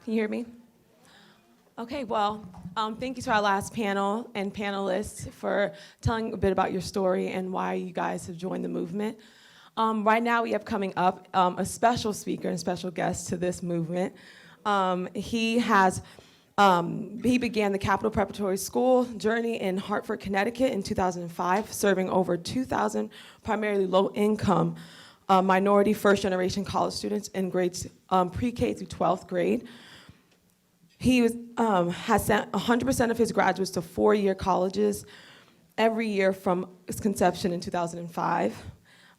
Can you hear me? Okay, well, thank you to our last panel and panelists for telling a bit about your story and why you guys have joined the movement. Right now, we have coming up a special speaker and special guest to this movement. He began the Capital Preparatory School journey in Hartford, Connecticut in 2005, serving over 2,000 primarily low-income minority first-generation college students in grades pre-K through 12th grade. He has sent 100% of his graduates to four-year colleges every year from its conception in 2005,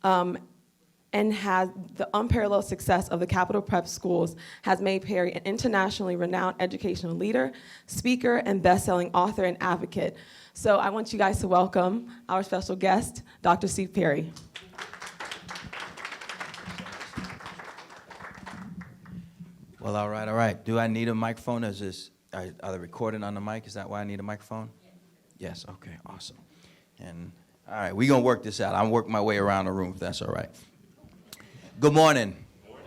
and has the unparalleled success of the Capital Prep schools has made Perry an internationally renowned educational leader, speaker, and best-selling author and advocate. So I want you guys to welcome our special guest, Dr. Steve Perry. Well, all right. Do I need a microphone? Are they recording on the mic? Is that why I need a microphone? Yes, okay, awesome. And all right, we're going to work this out. I'm working my way around the room, if that's all right. Good morning. Good morning.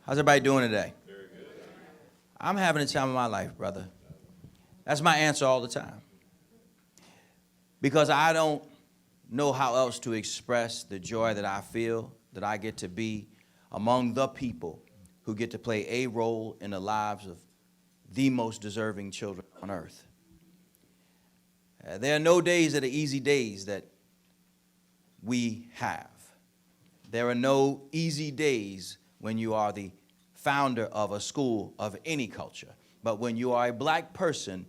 How's everybody doing today? Very good. I'm having the time of my life, brother. That's my answer all the time. Because I don't know how else to express the joy that I feel that I get to be among the people who get to play a role in the lives of the most deserving children on earth. There are no days that are easy days that we have. There are no easy days when you are the founder of a school of any culture. But when you are a black person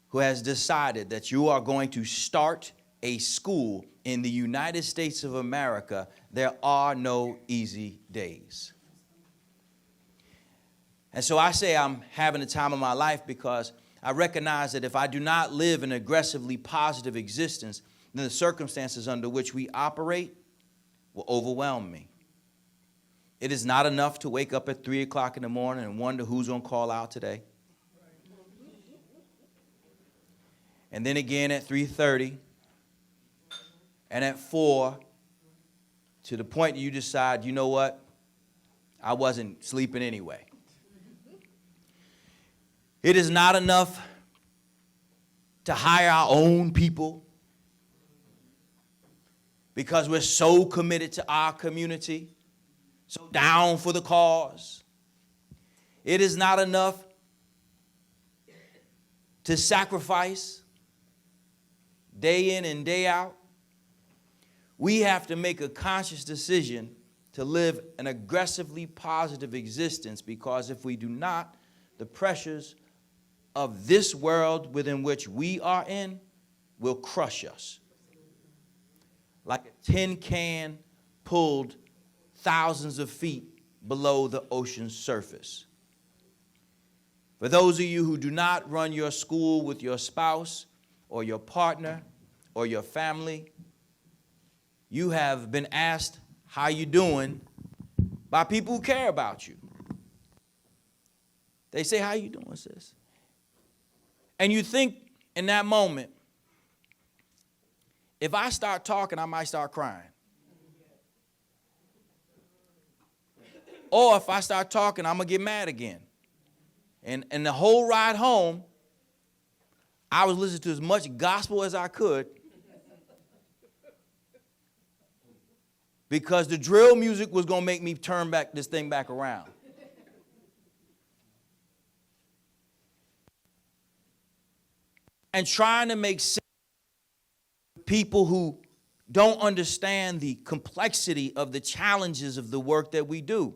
who has decided that you are going to start a school in the United States of America, there are no easy days. And so I say I'm having the time of my life because I recognize that if I do not live an aggressively positive existence, then the circumstances under which we operate will overwhelm me. It is not enough to wake up at 3 o'clock in the morning and wonder who's going to call out today. And then again at 3:30 and at 4, to the point that you decide, you know what, I wasn't sleeping anyway. It is not enough to hire our own people because we're so committed to our community, so down for the cause. It is not enough to sacrifice day in and day out. We have to make a conscious decision to live an aggressively positive existence, because if we do not, the pressures of this world within which we are in will crush us. Like a tin can pulled thousands of feet below the ocean's surface. For those of you who do not run your school with your spouse or your partner or your family, you have been asked how you doing by people who care about you. They say, how you doing, sis? And you think in that moment, if I start talking, I might start crying. Or if I start talking, I'm going to get mad again. And the whole ride home, I was listening to as much gospel as I could, because the drill music was going to make me turn this thing back around. And trying to make sense of people who don't understand the complexity of the challenges of the work that we do.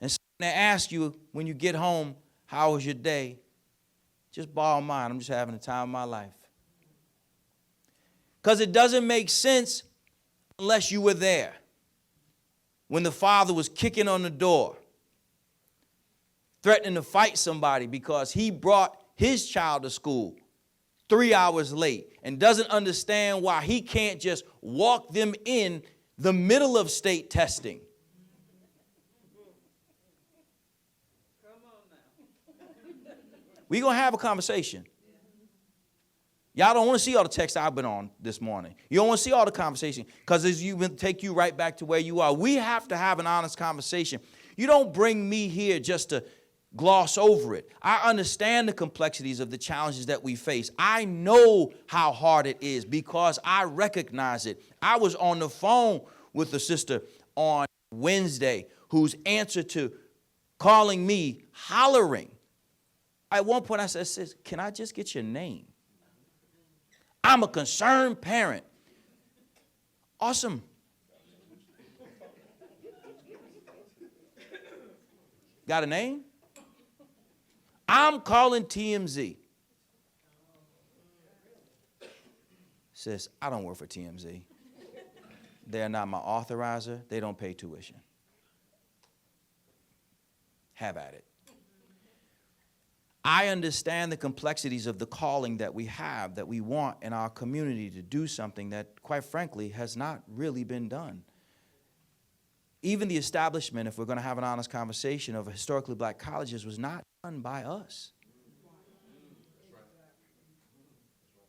And so when they ask you when you get home, how was your day? Just borrow mine. I'm just having the time of my life. Because it doesn't make sense unless you were there when the father was kicking on the door, threatening to fight somebody because he brought his child to school 3 hours late and doesn't understand why he can't just walk them in the middle of state testing. We're going to have a conversation. Y'all don't want to see all the texts I've been on this morning. You don't want to see all the conversation because it's take you right back to where you are. We have to have an honest conversation. You don't bring me here just to gloss over it. I understand the complexities of the challenges that we face. I know how hard it is because I recognize it. I was on the phone with a sister on Wednesday whose answer to calling me hollering. At one point I said, sis, can I just get your name? I'm a concerned parent. Awesome. Got a name? I'm calling TMZ. Sis, I don't work for TMZ. They're not my authorizer. They don't pay tuition. Have at it. I understand the complexities of the calling that we have, that we want in our community to do something that, quite frankly, has not really been done. Even the establishment, if we're going to have an honest conversation, of historically black colleges was not done by us.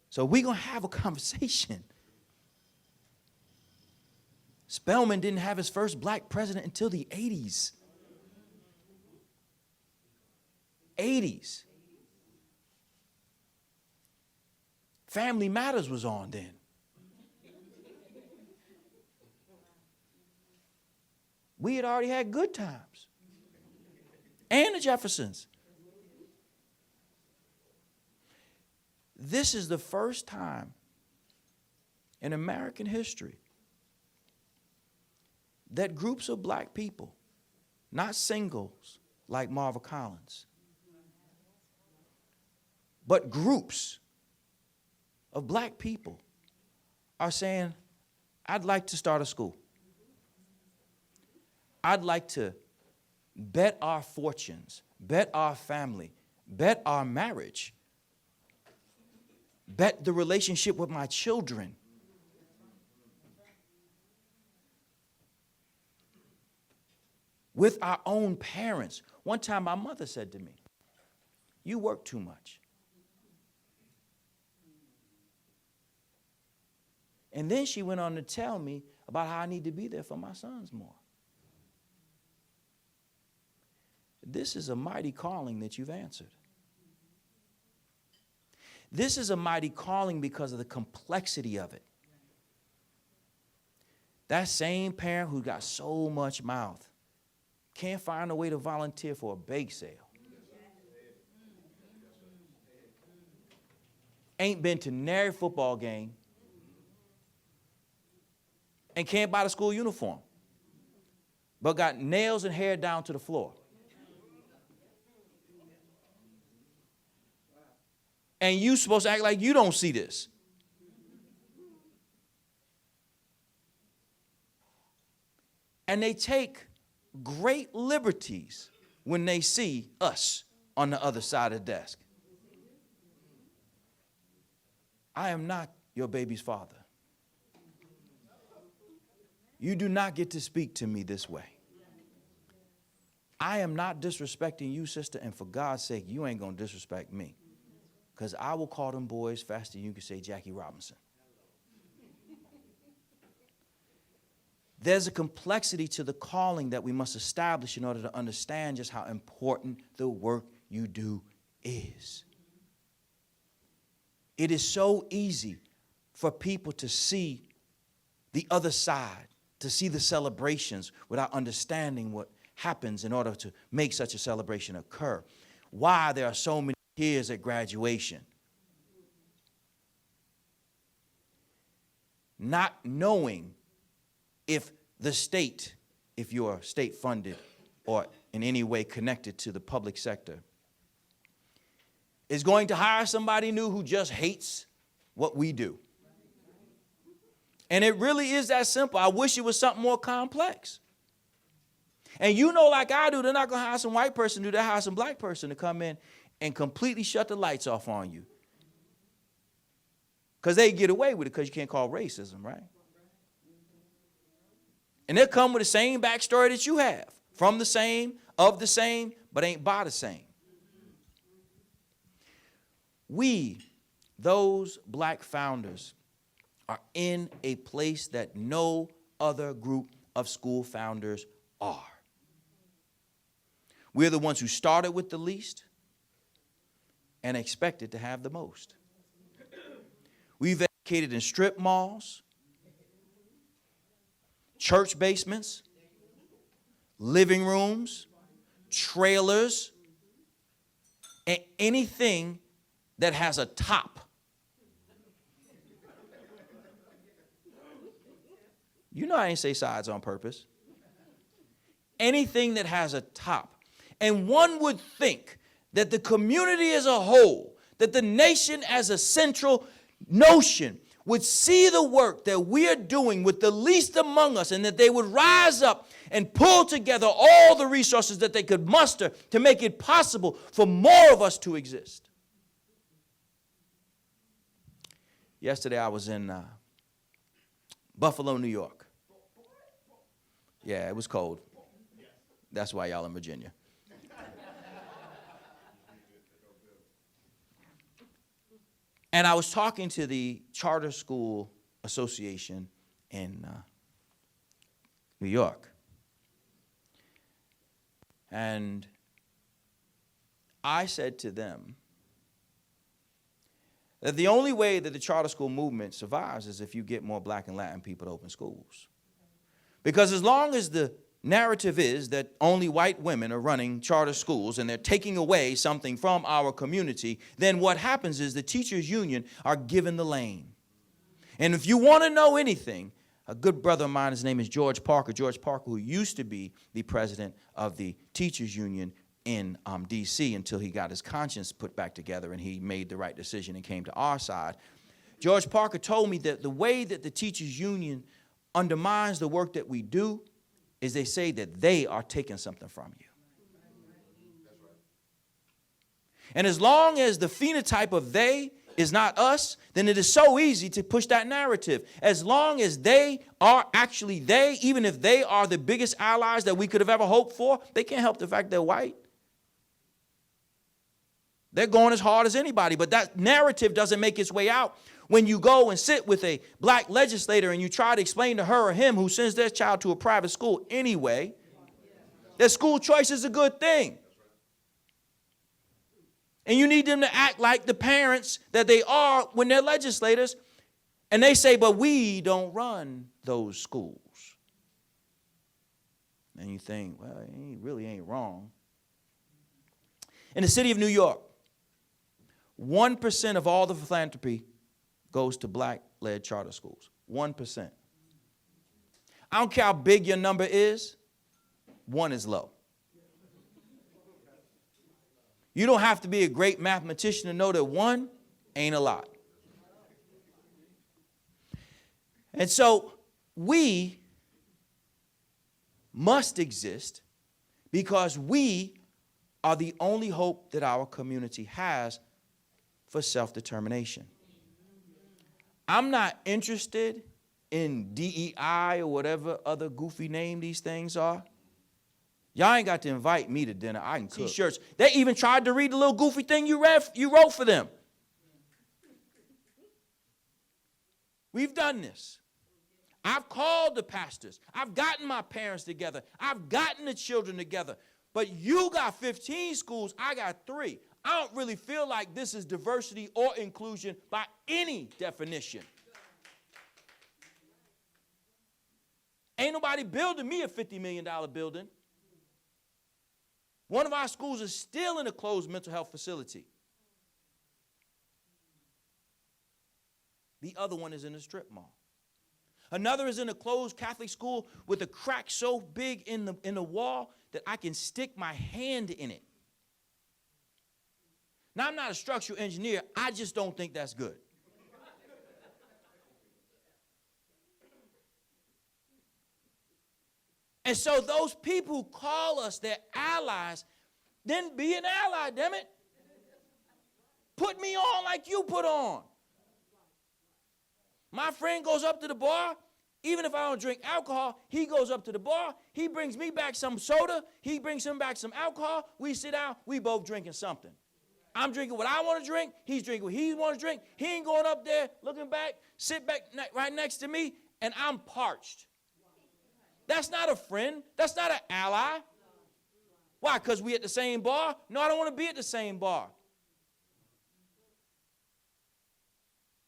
So we're going to have a conversation. Spelman didn't have his first black president until the 80s. 80s. Family Matters was on then. We had already had Good Times. And the Jeffersons. This is the first time in American history that groups of black people, not singles like Marva Collins, but groups of black people are saying, I'd like to start a school. I'd like to bet our fortunes, bet our family, bet our marriage, bet the relationship with my children. With our own parents. One time my mother said to me, you work too much. And then she went on to tell me about how I need to be there for my sons more. This is a mighty calling that you've answered. This is a mighty calling because of the complexity of it. That same parent who got so much mouth can't find a way to volunteer for a bake sale. Ain't been to nary football game. And can't buy the school uniform. But got nails and hair down to the floor. And you supposed to act like you don't see this. And they take great liberties when they see us on the other side of the desk. I am not your baby's father. You do not get to speak to me this way. I am not disrespecting you, sister, and for God's sake, you ain't going to disrespect me. Because I will call them boys faster than you can say Jackie Robinson. There's a complexity to the calling that we must establish in order to understand just how important the work you do is. It is so easy for people to see the other side, to see the celebrations without understanding what happens in order to make such a celebration occur. Why there are so many tears at graduation. Not knowing if the state, if you're state funded or in any way connected to the public sector, is going to hire somebody new who just hates what we do. And it really is that simple. I wish it was something more complex. And you know, like I do, they're not going to hire some white person to do that, hire some black person to come in and completely shut the lights off on you. Because they get away with it because you can't call racism, right? And they'll come with the same backstory that you have. From the same, of the same, but ain't by the same. We, those black founders, are in a place that no other group of school founders are. We're the ones who started with the least and expected to have the most. We've educated in strip malls, church basements, living rooms, trailers, and anything that has a top. You know I ain't say sides on purpose. Anything that has a top. And one would think that the community as a whole, that the nation as a central notion would see the work that we are doing with the least among us, and that they would rise up and pull together all the resources that they could muster to make it possible for more of us to exist. Yesterday I was in Buffalo, New York. Yeah, it was cold. That's why y'all in Virginia. And I was talking to the Charter School Association in New York. And I said to them that the only way that the charter school movement survives is if you get more Black and Latin people to open schools. Because as long as the narrative is that only white women are running charter schools and they're taking away something from our community, then what happens is the teachers' union are given the lane. And if you want to know anything, a good brother of mine, his name is George Parker, who used to be the president of the teachers' union in D.C. until he got his conscience put back together and he made the right decision and came to our side. George Parker told me that the way that the teachers' union undermines the work that we do is they say that they are taking something from you. And as long as the phenotype of they is not us, then it is so easy to push that narrative. As long as they are actually they, even if they are the biggest allies that we could have ever hoped for, they can't help the fact they're white. They're going as hard as anybody, but that narrative doesn't make its way out. When you go and sit with a black legislator and you try to explain to her or him who sends their child to a private school anyway, that school choice is a good thing. And you need them to act like the parents that they are when they're legislators. And they say, but we don't run those schools. And you think, well, he really ain't wrong. In the city of New York, 1% of all the philanthropy goes to black-led charter schools. 1%. I don't care how big your number is, 1 is low. You don't have to be a great mathematician to know that 1 ain't a lot. And so we must exist because we are the only hope that our community has for self-determination. I'm not interested in DEI or whatever other goofy name these things are. Y'all ain't got to invite me to dinner. I can cook. T-shirts. They even tried to read the little goofy thing you wrote for them. We've done this. I've called the pastors. I've gotten my parents together. I've gotten the children together. But you got 15 schools. I got 3. I don't really feel like this is diversity or inclusion by any definition. Ain't nobody building me a $50 million building. One of our schools is still in a closed mental health facility. The other one is in a strip mall. Another is in a closed Catholic school with a crack so big in the wall that I can stick my hand in it. Now, I'm not a structural engineer. I just don't think that's good. And so those people who call us their allies, then be an ally, damn it. Put me on like you put on. My friend goes up to the bar. Even if I don't drink alcohol, he goes up to the bar. He brings me back some soda. He brings him back some alcohol. We sit down. We both drinking something. I'm drinking what I want to drink. He's drinking what he wants to drink. He ain't going up there looking back, sit back right next to me, and I'm parched. That's not a friend. That's not an ally. Why? Because we at the same bar? No, I don't want to be at the same bar.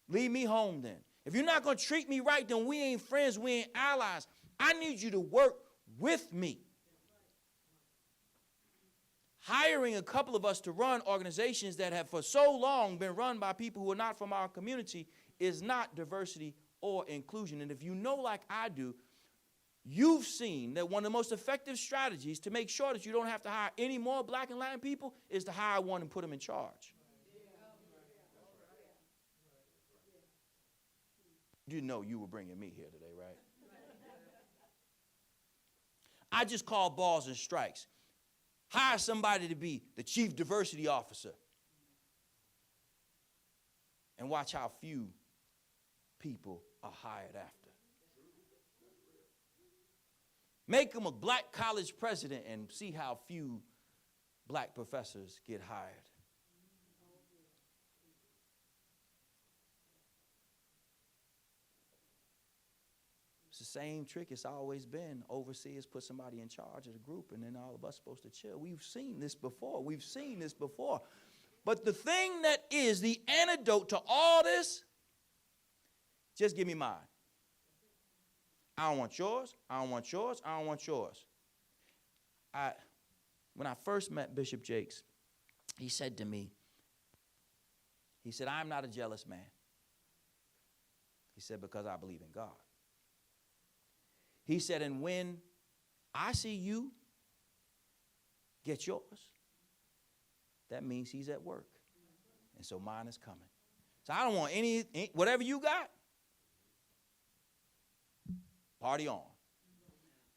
Leave me home then. If you're not going to treat me right, then we ain't friends, we ain't allies. I need you to work with me. Hiring a couple of us to run organizations that have for so long been run by people who are not from our community is not diversity or inclusion. And if you know like I do, you've seen that one of the most effective strategies to make sure that you don't have to hire any more black and Latin people is to hire one and put them in charge. You know you were bringing me here today, right? I just call balls and strikes. Hire somebody to be the chief diversity officer. And watch how few people are hired after. Make them a black college president and see how few black professors get hired. It's the same trick it's always been. Overseers put somebody in charge of the group, and then all of us supposed to chill. We've seen this before. We've seen this before. But the thing that is the antidote to all this, just give me mine. I don't want yours. I don't want yours. I don't want yours. When I first met Bishop Jakes, he said to me, he said, I'm not a jealous man. He said, because I believe in God. He said, and when I see you get yours, that means he's at work. And so mine is coming. So I don't want any whatever you got, party on.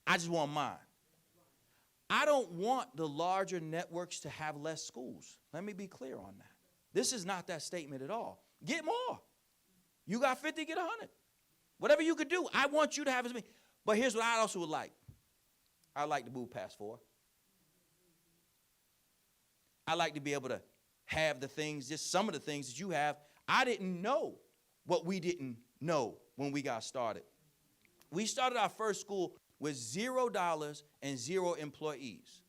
I just want mine. I don't want the larger networks to have less schools. Let me be clear on that. This is not that statement at all. Get more. You got 50, get 100. Whatever you could do, I want you to have as many. But here's what I also would like. I'd like to move past 4. I like to be able to have the things, just some of the things that you have. I didn't know what we didn't know when we got started. We started our first school with $0 and 0 employees.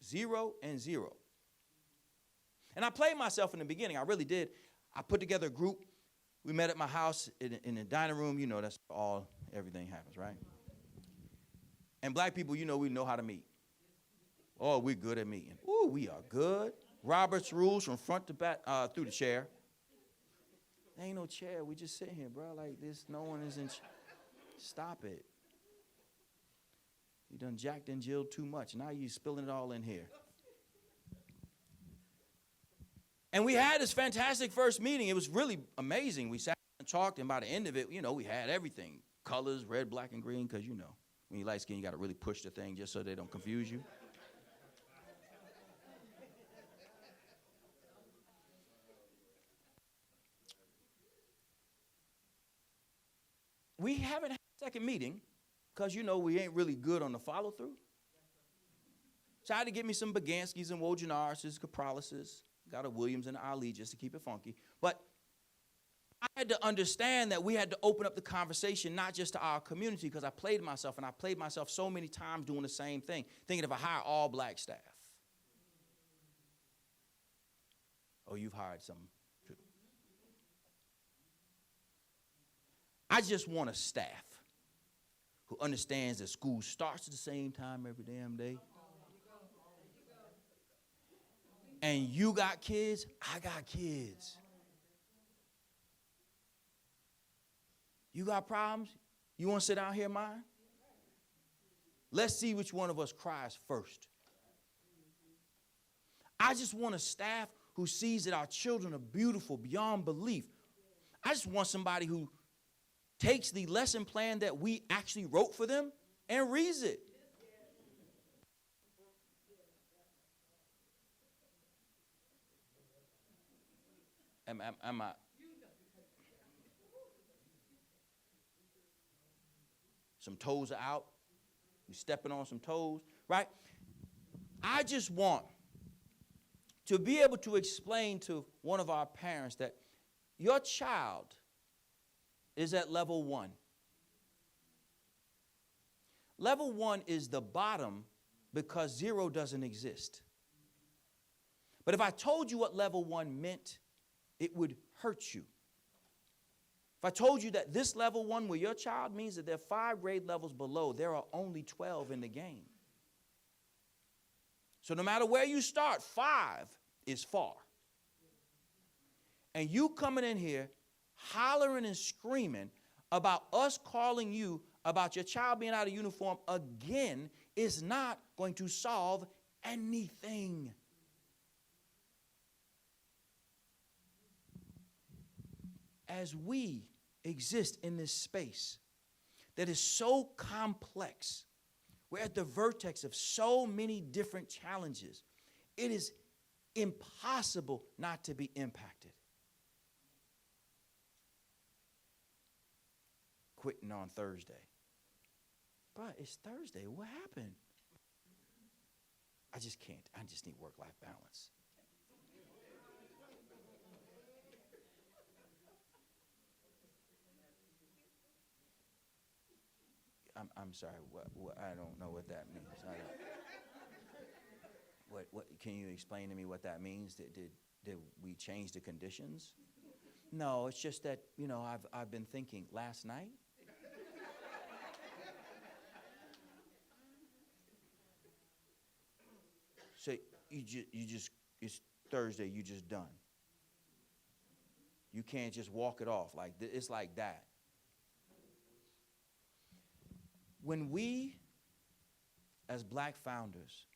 0 and 0. And I played myself in the beginning. I really did. I put together a group. We met at my house in the dining room. You know, that's all, everything happens, right? And black people, you know, we know how to meet. Oh, we're good at meeting. Ooh, we are good. Robert's rules from front to back, through the chair. There ain't no chair. We just sit here, bro, like this. No one is in. Stop it. You done jacked and jilled too much. Now you spilling it all in here. And we had this fantastic first meeting. It was really amazing. We sat and talked, and by the end of it, you know, we had everything. Colors, red, black, and green, because, you know, when you light skin, you got to really push the thing just so they don't confuse you. We haven't had a second meeting because, you know, we ain't really good on the follow-through. So I had to get me some Baganskis and Wojnarsis, Capralises. Got a Williams and an Ali just to keep it funky. But I had to understand that we had to open up the conversation not just to our community, because I played myself, and I played myself so many times doing the same thing, thinking if I hire all black staff. Oh, you've hired some too. I just want a staff who understands that school starts at the same time every damn day. And you got kids, I got kids. You got problems? You want to sit down here, mine? Let's see which one of us cries first. I just want a staff who sees that our children are beautiful beyond belief. I just want somebody who takes the lesson plan that we actually wrote for them and reads it. Am I? Some toes are out. You're stepping on some toes, right? I just want to be able to explain to one of our parents that your child is at level 1. Level 1 is the bottom because 0 doesn't exist. But if I told you what level 1 meant, it would hurt you. If I told you that this level 1 where your child means that they're 5 grade levels below, there are only 12 in the game. So no matter where you start, 5 is far. And you coming in here hollering and screaming about us calling you about your child being out of uniform again is not going to solve anything. As we exist in this space that is so complex, we're at the vertex of so many different challenges, it is impossible not to be impacted. Quitting on Thursday. But it's Thursday. What happened? I just can't. I just need work-life balance. I'm sorry. What I don't know what that means. What? Can you explain to me what that means? Did we change the conditions? No, it's just that I've been thinking last night. So you just it's Thursday. You just done. You can't just walk it off like it's like that. When we, as black founders,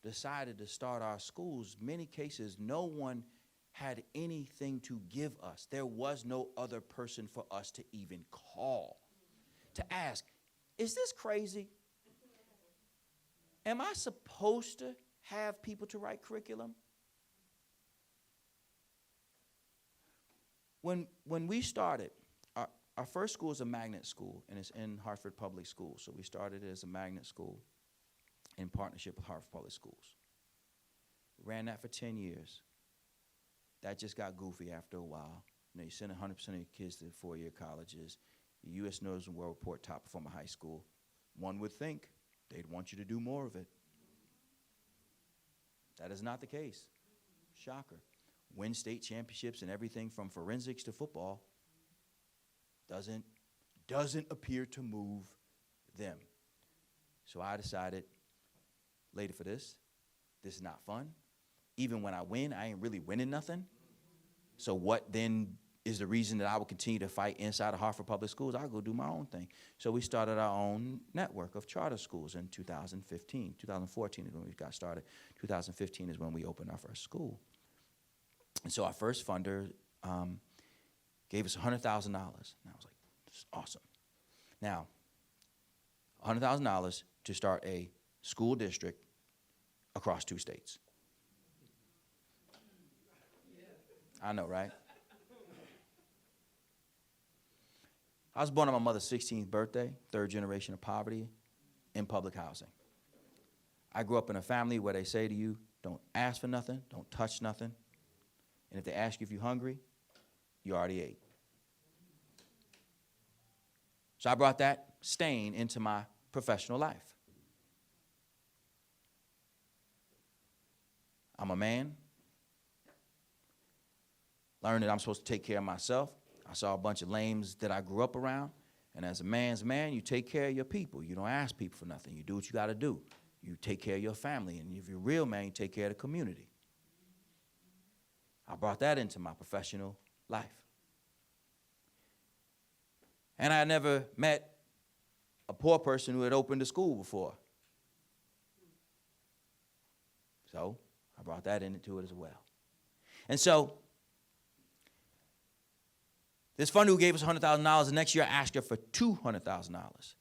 decided to start our schools, many cases, no one had anything to give us. There was no other person for us to even call, to ask, is this crazy? Am I supposed to have people to write curriculum? When we started, our first school is a magnet school, and it's in Hartford Public Schools. So we started it as a magnet school in partnership with Hartford Public Schools. Ran that for 10 years. That just got goofy after a while. You send 100% of your kids to 4-year colleges. The U.S. News and World Report top performer high school. One would think they'd want you to do more of it. That is not the case. Shocker. Win state championships and everything from forensics to football. Doesn't appear to move them. So I decided later for this is not fun. Even when I win, I ain't really winning nothing. So what then is the reason that I will continue to fight inside of Hartford Public Schools? I'll go do my own thing. So we started our own network of charter schools in 2015. 2014 is when we got started. 2015 is when we opened our first school. And so our first funder gave us $100,000. And I was like, this is awesome. Now, $100,000 to start a school district across 2 states. I know, right? I was born on my mother's 16th birthday, 3rd generation of poverty, in public housing. I grew up in a family where they say to you, don't ask for nothing, don't touch nothing. And if they ask you if you're hungry, you already ate. So I brought that stain into my professional life. I'm a man. Learned that I'm supposed to take care of myself. I saw a bunch of lames that I grew up around. And as a man's man, you take care of your people. You don't ask people for nothing. You do what you got to do. You take care of your family. And if you're a real man, you take care of the community. I brought that into my professional life. And I never met a poor person who had opened a school before. So I brought that into it as well. And so this funder who gave us $100,000, the next year I asked her for $200,000.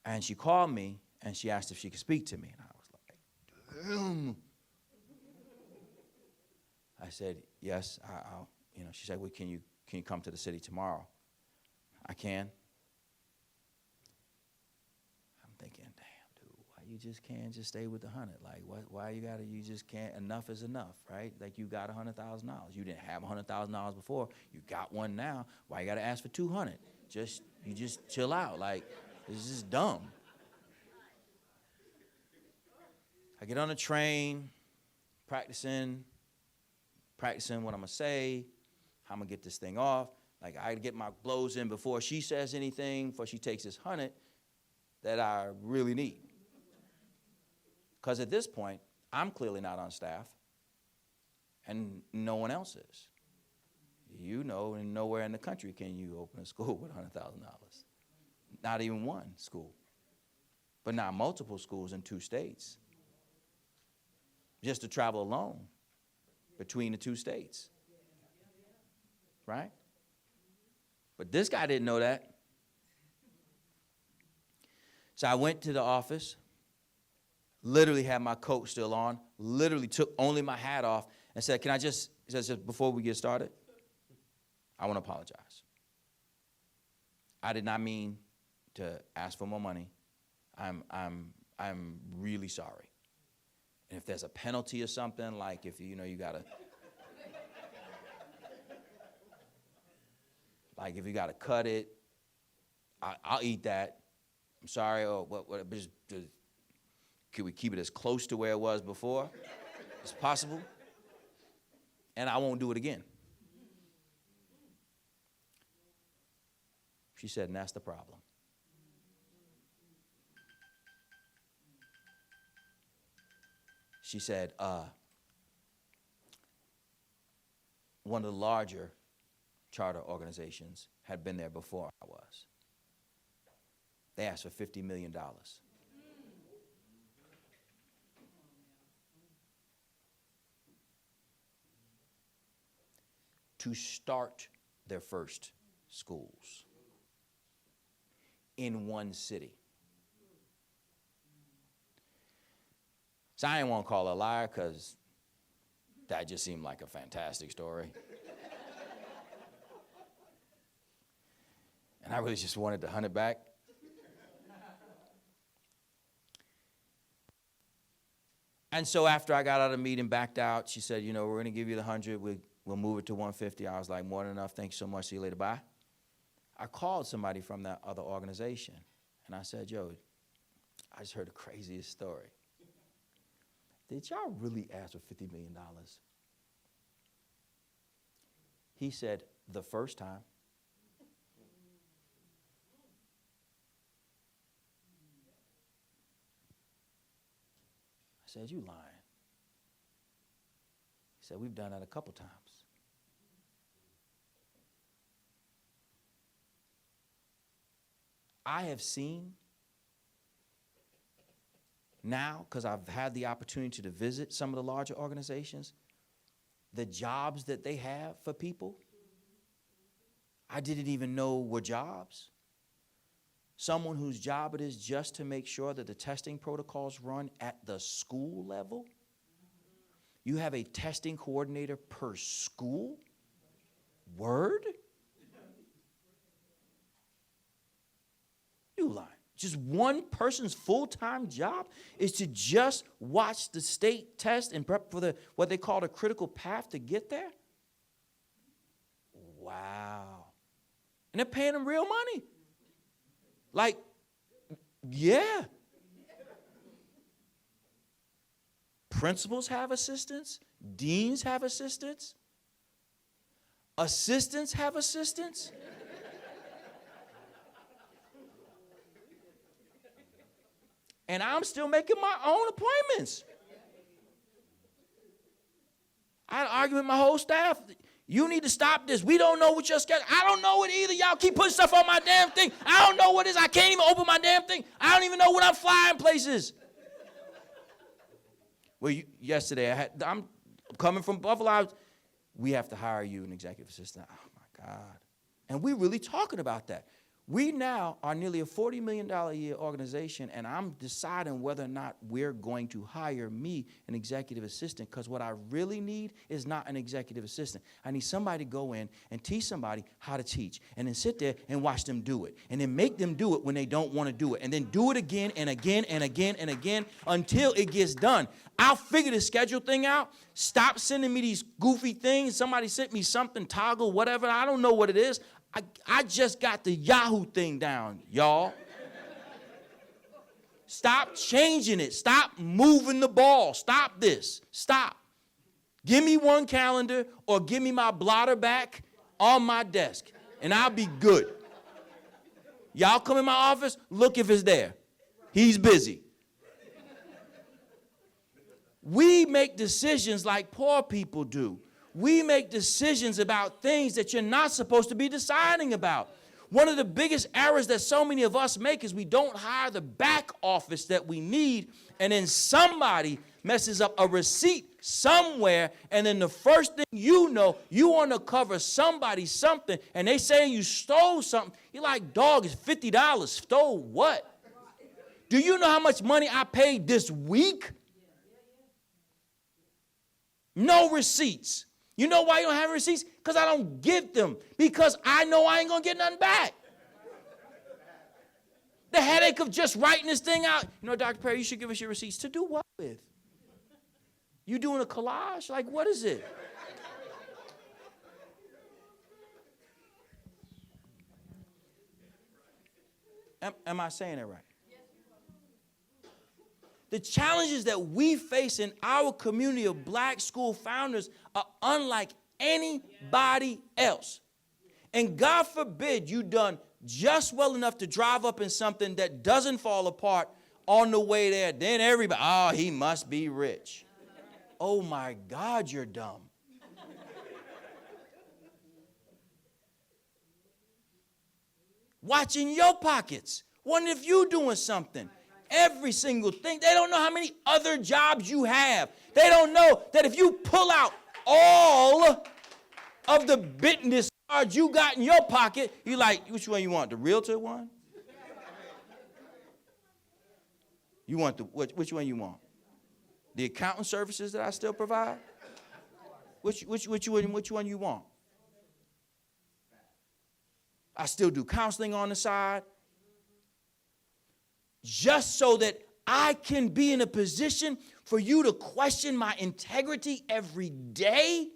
And she called me and she asked if she could speak to me. And I was like, damn. I said, yes, I'll. She said, well, can you come to the city tomorrow? I can. I'm thinking, damn, dude, why you just can't just stay with the 100? Like, why you just can't, enough is enough, right? Like, you got $100,000. You didn't have $100,000 before. You got one now. Why you got to ask for 200? You just chill out. Like, it's just dumb. I get on the train, practicing what I'm going to say, how I'm going to get this thing off. Like, I get my blows in before she says anything, before she takes this 100 that I really need. Because at this point, I'm clearly not on staff, and no one else is. You know, and nowhere in the country can you open a school with $100,000. Not even one school. But not multiple schools in 2 states. Just to travel alone between the 2 states. Right? But this guy didn't know that. So I went to the office, literally had my coat still on, literally took only my hat off, and said, can I just before we get started, I want to apologize. I did not mean to ask for more money. I'm really sorry. And if there's a penalty or something, like if you gotta, like if you gotta cut it, I'll eat that. I'm sorry. Or what? Just, can we keep it as close to where it was before as possible? And I won't do it again. She said, and that's the problem. She said, one of the larger charter organizations had been there before I was. They asked for $50 million. To start their first schools in one city. So I didn't want to call her a liar because that just seemed like a fantastic story. And I really just wanted to hunt it back. And so after I got out of the meeting, backed out, she said, we're going to give you the 100. We'll move it to 150. I was like, more than enough. Thanks so much. See you later. Bye. I called somebody from that other organization, and I said, yo, I just heard the craziest story. Did y'all really ask for $50 million? He said, the first time. I said, you lying. He said, we've done that a couple times. I have seen now, because I've had the opportunity to visit some of the larger organizations, the jobs that they have for people, I didn't even know were jobs. Someone whose job it is just to make sure that the testing protocols run at the school level. You have a testing coordinator per school? Word? You lying. Just one person's full-time job is to just watch the state test and prep for what they call the critical path to get there? Wow. And they're paying them real money. Like, yeah. Principals have assistants. Deans have assistants. Assistants have assistants. And I'm still making my own appointments. I had an argument with my whole staff. You need to stop this. We don't know what your schedule. I don't know it either. Y'all keep putting stuff on my damn thing. I don't know what it is. I can't even open my damn thing. I don't even know when I'm flying places. Well, yesterday, I'm coming from Buffalo. We have to hire you an executive assistant. Oh, my God. And we're really talking about that. We now are nearly a $40 million a year organization, and I'm deciding whether or not we're going to hire me an executive assistant, because what I really need is not an executive assistant. I need somebody to go in and teach somebody how to teach, and then sit there and watch them do it, and then make them do it when they don't want to do it, and then do it again and again and again and again until it gets done. I'll figure the schedule thing out. Stop sending me these goofy things. Somebody sent me something, toggle, whatever. I don't know what it is. I just got the Yahoo thing down, y'all. Stop changing it. Stop moving the ball. Stop this. Stop. Give me one calendar or give me my blotter back on my desk, and I'll be good. Y'all come in my office, look if it's there. He's busy. We make decisions like poor people do. We make decisions about things that you're not supposed to be deciding about. One of the biggest errors that so many of us make is we don't hire the back office that we need, and then somebody messes up a receipt somewhere, and then the first thing you know, you want to cover somebody something, and they say you stole something. You're like, dog, it's $50. Stole what? Do you know how much money I paid this week? No receipts. You know why you don't have receipts? Because I don't give them. Because I know I ain't going to get nothing back. The headache of just writing this thing out. You know, Dr. Perry, you should give us your receipts. To do what with? You doing a collage? Like, what is it? Am I saying it right? The challenges that we face in our community of black school founders are unlike anybody else. And God forbid you done just well enough to drive up in something that doesn't fall apart on the way there. Then everybody, oh, he must be rich. Oh my God, you're dumb. Watching your pockets. Wonder if you doing something. Every single thing. They don't know how many other jobs you have. They don't know that if you pull out all of the business cards you got in your pocket, you're like, which one you want? The realtor one? You want which one you want? The accounting services that I still provide? Which one you want? I still do counseling on the side. Just so that I can be in a position for you to question my integrity every day?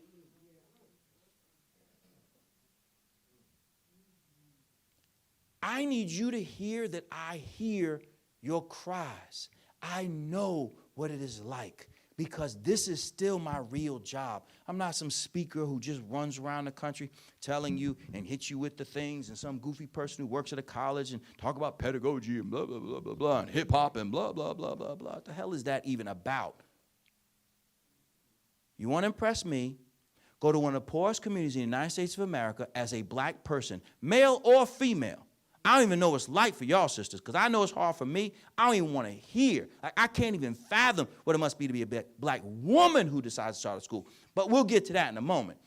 I need you to hear that I hear your cries. I know what it is like because this is still my real job. I'm not some speaker who just runs around the country telling you and hits you with the things, and some goofy person who works at a college and talk about pedagogy and blah, blah, blah, blah, blah, and hip hop and blah, blah, blah, blah, blah. What the hell is that even about? You want to impress me? Go to one of the poorest communities in the United States of America as a black person, male or female. I don't even know what it's like for y'all sisters, because I know it's hard for me. I don't even want to hear. I can't even fathom what it must be to be a black woman who decides to start a school. But we'll get to that in a moment.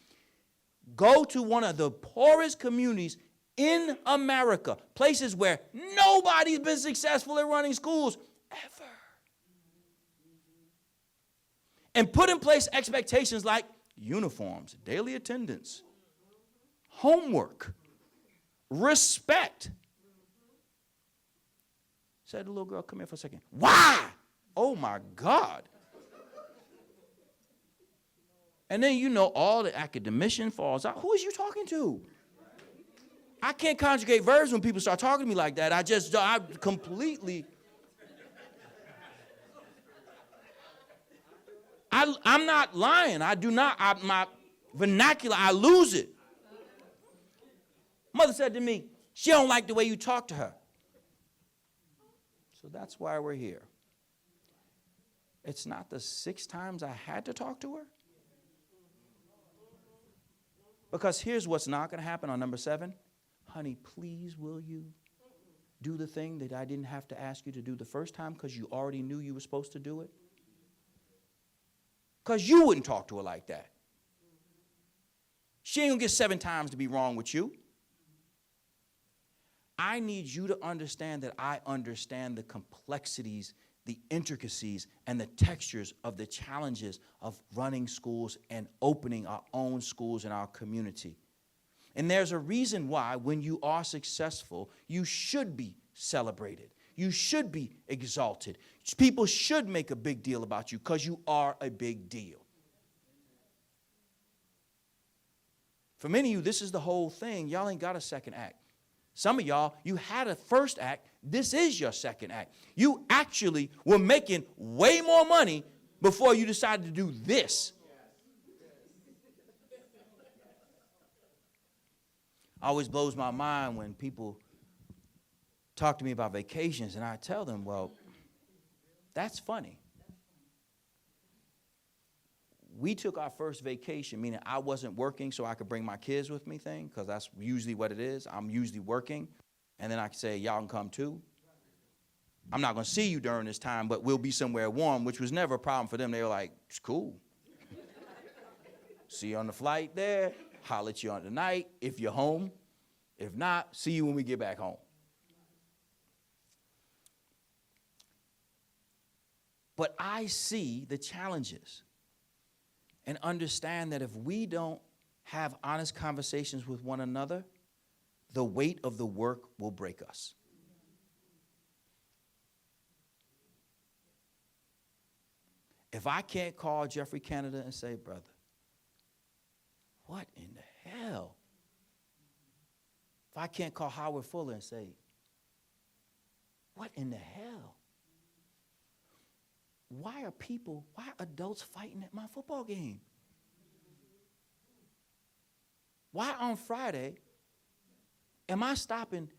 Go to one of the poorest communities in America, places where nobody's been successful at running schools ever. And put in place expectations like uniforms, daily attendance, homework, respect. Said the little girl, come here for a second. Why? Oh my God. And then you know all the academician falls out. Who is you talking to? I can't conjugate verbs when people start talking to me like that. I completely. I'm not lying. I do not. My vernacular, I lose it. Mother said to me, she don't like the way you talk to her. So that's why we're here. It's not the 6 times I had to talk to her. Because here's what's not going to happen on number 7. Honey, please will you do the thing that I didn't have to ask you to do the first time because you already knew you were supposed to do it? Because you wouldn't talk to her like that. She ain't going to get 7 times to be wrong with you. I need you to understand that I understand the complexities, the intricacies, and the textures of the challenges of running schools and opening our own schools in our community. And there's a reason why when you are successful, you should be celebrated. You should be exalted. People should make a big deal about you because you are a big deal. For many of you, this is the whole thing. Y'all ain't got a second act. Some of y'all, you had a first act. This is your second act. You actually were making way more money before you decided to do this. Always blows my mind when people talk to me about vacations, and I tell them, well, that's funny. We took our first vacation, meaning I wasn't working so I could bring my kids with me thing, because that's usually what it is. I'm usually working, and then I can say, y'all can come too. I'm not going to see you during this time, but we'll be somewhere warm, which was never a problem for them. They were like, it's cool. See you on the flight there. Holler at you on the night if you're home. If not, see you when we get back home. But I see the challenges and understand that if we don't have honest conversations with one another, the weight of the work will break us. If I can't call Jeffrey Canada and say, brother, what in the hell? If I can't call Howard Fuller and say, what in the hell? Why are adults fighting at my football game? Why on Friday am I stopping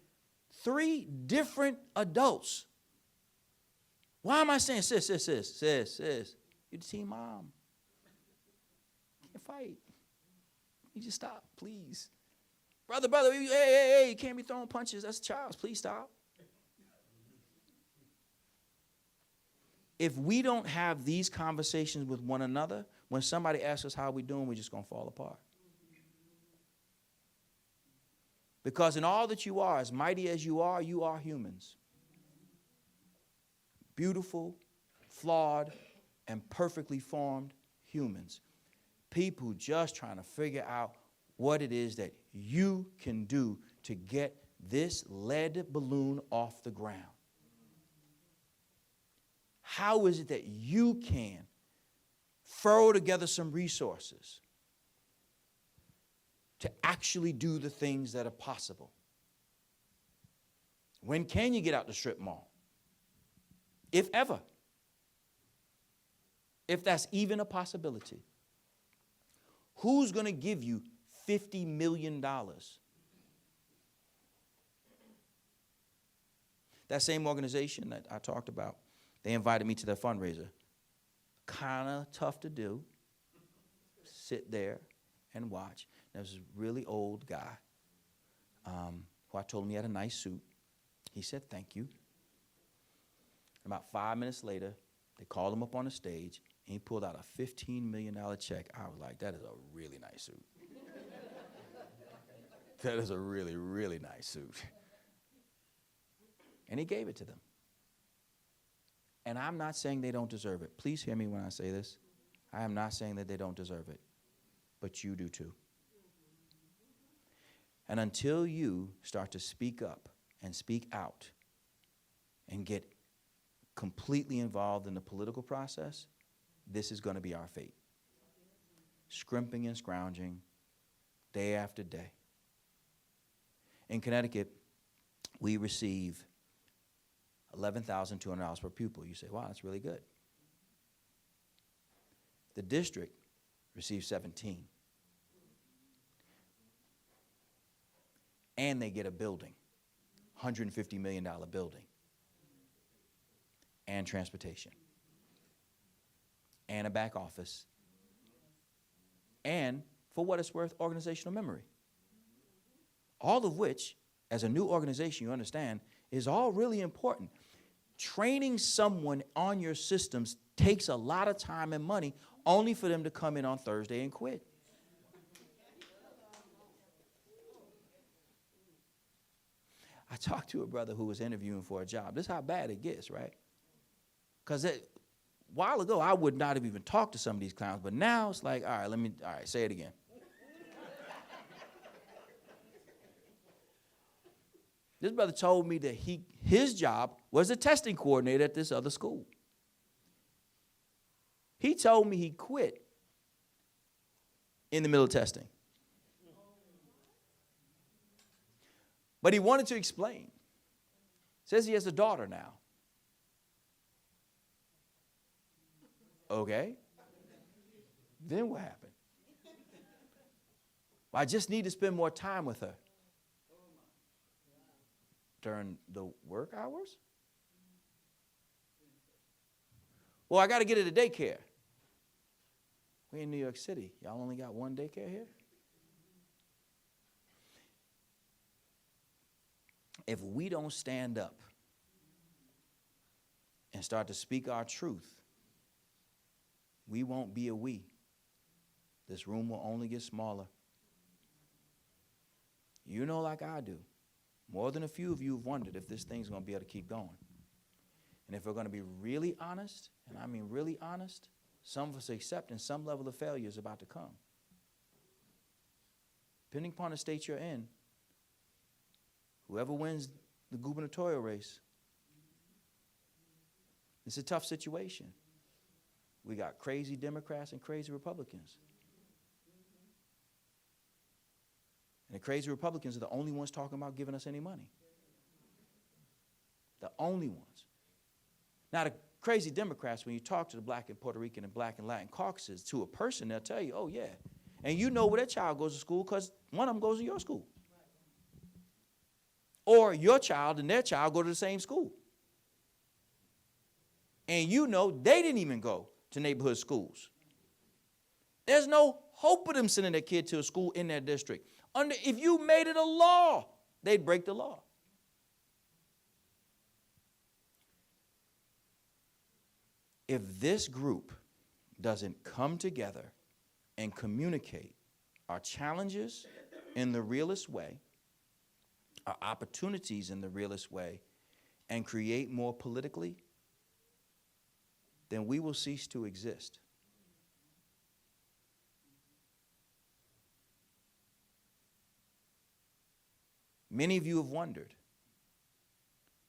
3 different adults? Why am I saying, sis, you're the team mom. Can't fight. You just stop, please. Brother, hey, you can't be throwing punches. That's child's. Please stop. If we don't have these conversations with one another, when somebody asks us how we're doing, we're just going to fall apart. Because in all that you are, as mighty as you are humans. Beautiful, flawed, and perfectly formed humans. People just trying to figure out what it is that you can do to get this lead balloon off the ground. How is it that you can furrow together some resources to actually do the things that are possible? When can you get out the strip mall? If ever. If that's even a possibility. Who's going to give you $50 million? That same organization that I talked about, they invited me to their fundraiser. Kind of tough to do. Sit there and watch. There was this really old guy who I told him he had a nice suit. He said, thank you. About 5 minutes later, they called him up on the stage, and he pulled out a $15 million check. I was like, that is a really nice suit. That is a really, really nice suit. And he gave it to them. And I'm not saying they don't deserve it. Please hear me when I say this. I am not saying that they don't deserve it. But you do too. And until you start to speak up and speak out and get completely involved in the political process, this is going to be our fate. Scrimping and scrounging day after day. In Connecticut, we receive $11,200 per pupil. You say, wow, that's really good. The district receives 17. And they get a building, $150 million building, and transportation, and a back office, and, for what it's worth, organizational memory. All of which, as a new organization, you understand, is all really important. Training someone on your systems takes a lot of time and money, only for them to come in on Thursday and quit. I talked to a brother who was interviewing for a job. This is how bad it gets, right? Because a while ago, I would not have even talked to some of these clowns, but now it's like, all right, say it again. This brother told me that his job was a testing coordinator at this other school. He told me he quit in the middle of testing. But he wanted to explain. Says he has a daughter now. Okay. Then what happened? Well, I just need to spend more time with her. During the work hours? Well, I got to get her to daycare. We're in New York City. Y'all only got one daycare here? If we don't stand up and start to speak our truth, we won't be a we. This room will only get smaller. You know, like I do, more than a few of you have wondered if this thing's going to be able to keep going. And if we're going to be really honest, and I mean really honest, some of us accepting some level of failure is about to come. Depending upon the state you're in, whoever wins the gubernatorial race, it's a tough situation. We got crazy Democrats and crazy Republicans. And the crazy Republicans are the only ones talking about giving us any money. The only ones. Now, the crazy Democrats, when you talk to the black and Puerto Rican and black and Latin caucuses, to a person, they'll tell you, oh, yeah. And you know where their child goes to school because one of them goes to your school. Or your child and their child go to the same school. And you know they didn't even go to neighborhood schools. There's no hope of them sending their kid to a school in their district. If you made it a law, they'd break the law. If this group doesn't come together and communicate our challenges in the realest way, our opportunities in the realest way, and create more politically, then we will cease to exist. Many of you have wondered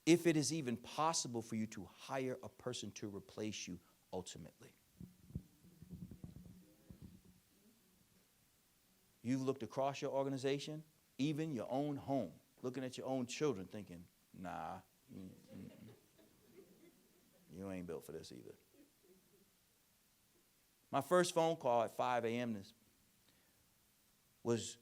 if it is even possible for you to hire a person to replace you ultimately. You've looked across your organization, even your own home, looking at your own children thinking, nah, you ain't built for this either. My first phone call at 5 a.m. was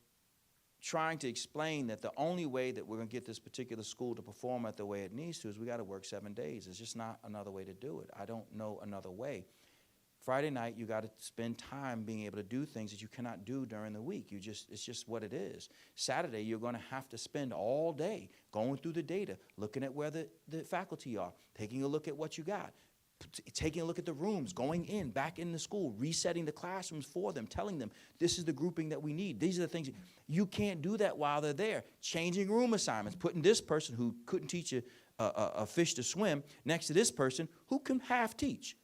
trying to explain that the only way that we're going to get this particular school to perform at the way it needs to is we got to work 7 days. There's just not another way to do it. I don't know another way. Friday night, you got to spend time being able to do things that you cannot do during the week. It's just what it is. Saturday, you're going to have to spend all day going through the data, looking at where the faculty are, taking a look at what you got, taking a look at the rooms, going in, back in the school, resetting the classrooms for them, telling them this is the grouping that we need. These are the things. You can't do that while they're there. Changing room assignments, putting this person who couldn't teach a fish to swim next to this person who can half teach.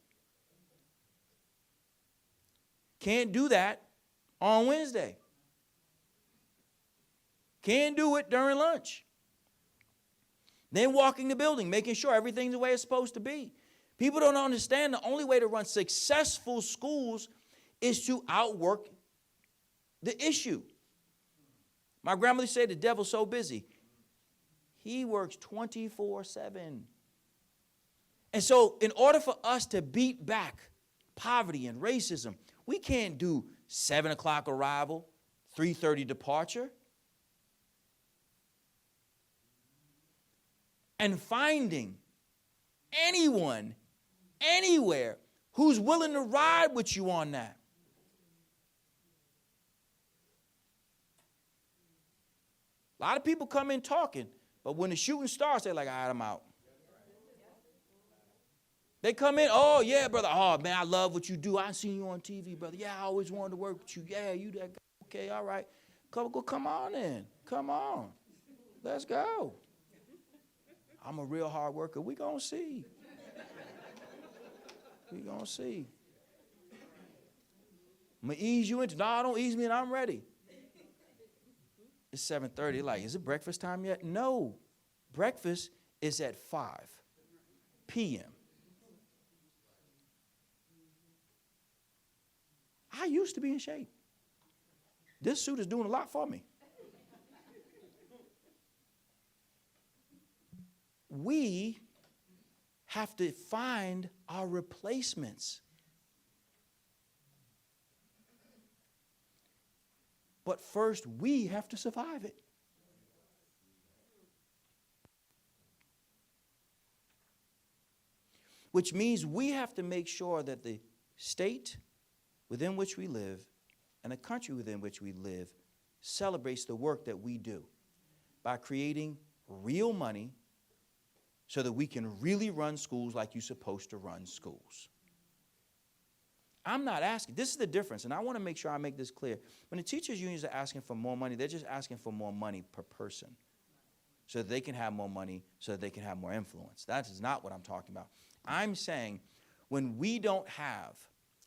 Can't do that on Wednesday. Can't do it during lunch. Then walking the building, making sure everything's the way it's supposed to be. People don't understand the only way to run successful schools is to outwork the issue. My grandmother said the devil's so busy. He works 24/7. And so in order for us to beat back poverty and racism, we can't do 7 o'clock arrival, 3:30 departure. And finding anyone, anywhere, who's willing to ride with you on that. A lot of people come in talking, but when the shooting starts, they're like, all right, I'm out. They come in, oh, yeah, brother. Oh, man, I love what you do. I seen you on TV, brother. Yeah, I always wanted to work with you. Yeah, you that guy. Okay, all right. Come on in. Come on. Let's go. I'm a real hard worker. We gonna see. We gonna see. I'm gonna ease you into. No, don't ease me, and I'm ready. It's 7:30. Like, is it breakfast time yet? No. Breakfast is at 5 p.m. I used to be in shape. This suit is doing a lot for me. we have to find our replacements. But first, we have to survive it. Which means we have to make sure that the state within which we live and the country within which we live celebrates the work that we do by creating real money so that we can really run schools like you're supposed to run schools. I'm not asking. This is the difference, and I want to make sure I make this clear. When the teachers' unions are asking for more money, they're just asking for more money per person so that they can have more money, so that they can have more influence. That is not what I'm talking about. I'm saying when we don't have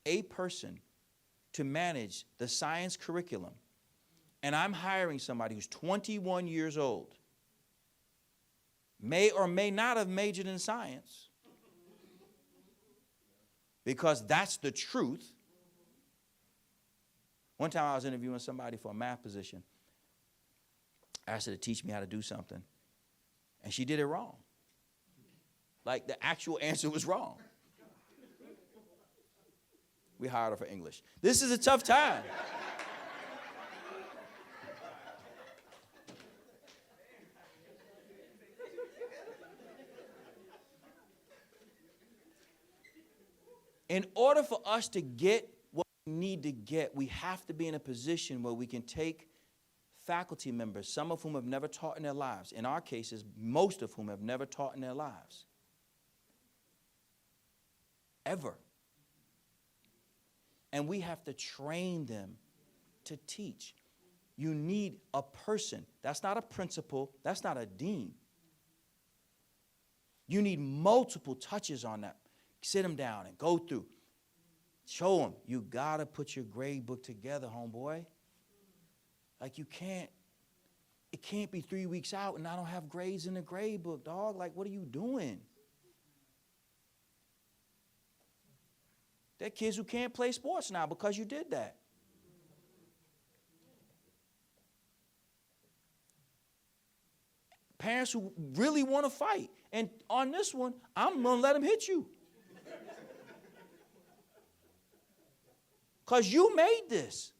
a person to manage the science curriculum, and I'm hiring somebody who's 21 years old, may or may not have majored in science, because that's the truth. One time I was interviewing somebody for a math position. I asked her to teach me how to do something, and she did it wrong. Like, the actual answer was wrong. We hired her for English. This is a tough time. In order for us to get what we need to get, we have to be in a position where we can take faculty members, some of whom have never taught in their lives. In our cases, most of whom have never taught in their lives. Ever. And we have to train them to teach. You need a person. That's not a principal. That's not a dean. You need multiple touches on that. Sit them down and go through. Show them. You got to put your grade book together, homeboy. Like, you can't. It can't be 3 weeks out and I don't have grades in the grade book, dog. Like, what are you doing? There are kids who can't play sports now because you did that. Parents who really want to fight. And on this one, I'm going to let them hit you. Because you made this.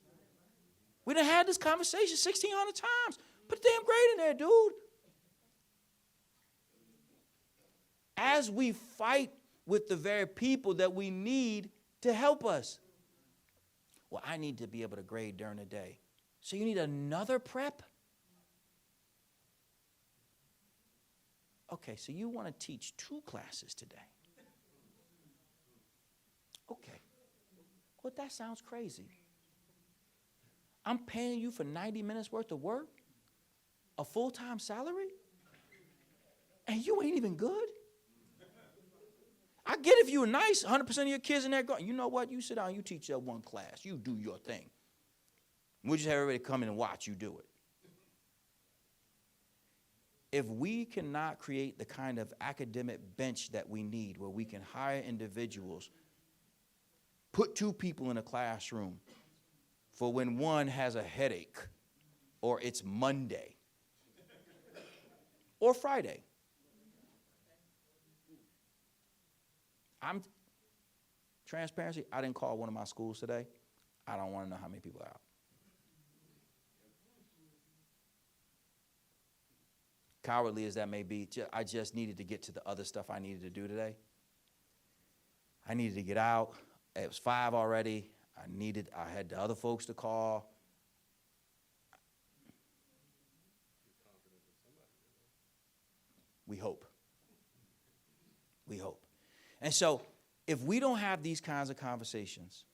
We done had this conversation 1,600 times. Put the damn grade in there, dude. As we fight with the very people that we need to help us. Well, I need to be able to grade during the day. So you need another prep? Okay, so you want to teach 2 classes today. Okay. Well, that sounds crazy. I'm paying you for 90 minutes worth of work, a full-time salary, and you ain't even good? I get if you were nice, 100% of your kids in there going, you know what, you sit down, you teach that one class, you do your thing. We'll just have everybody come in and watch you do it. If we cannot create the kind of academic bench that we need, where we can hire individuals, put 2 people in a classroom for when one has a headache, or it's Monday, or Friday. Transparency, I didn't call one of my schools today. I don't want to know how many people are out. Cowardly as that may be, I just needed to get to the other stuff I needed to do today. I needed to get out. It was 5 already. I had the other folks to call. We hope. We hope. And so, if we don't have these kinds of conversations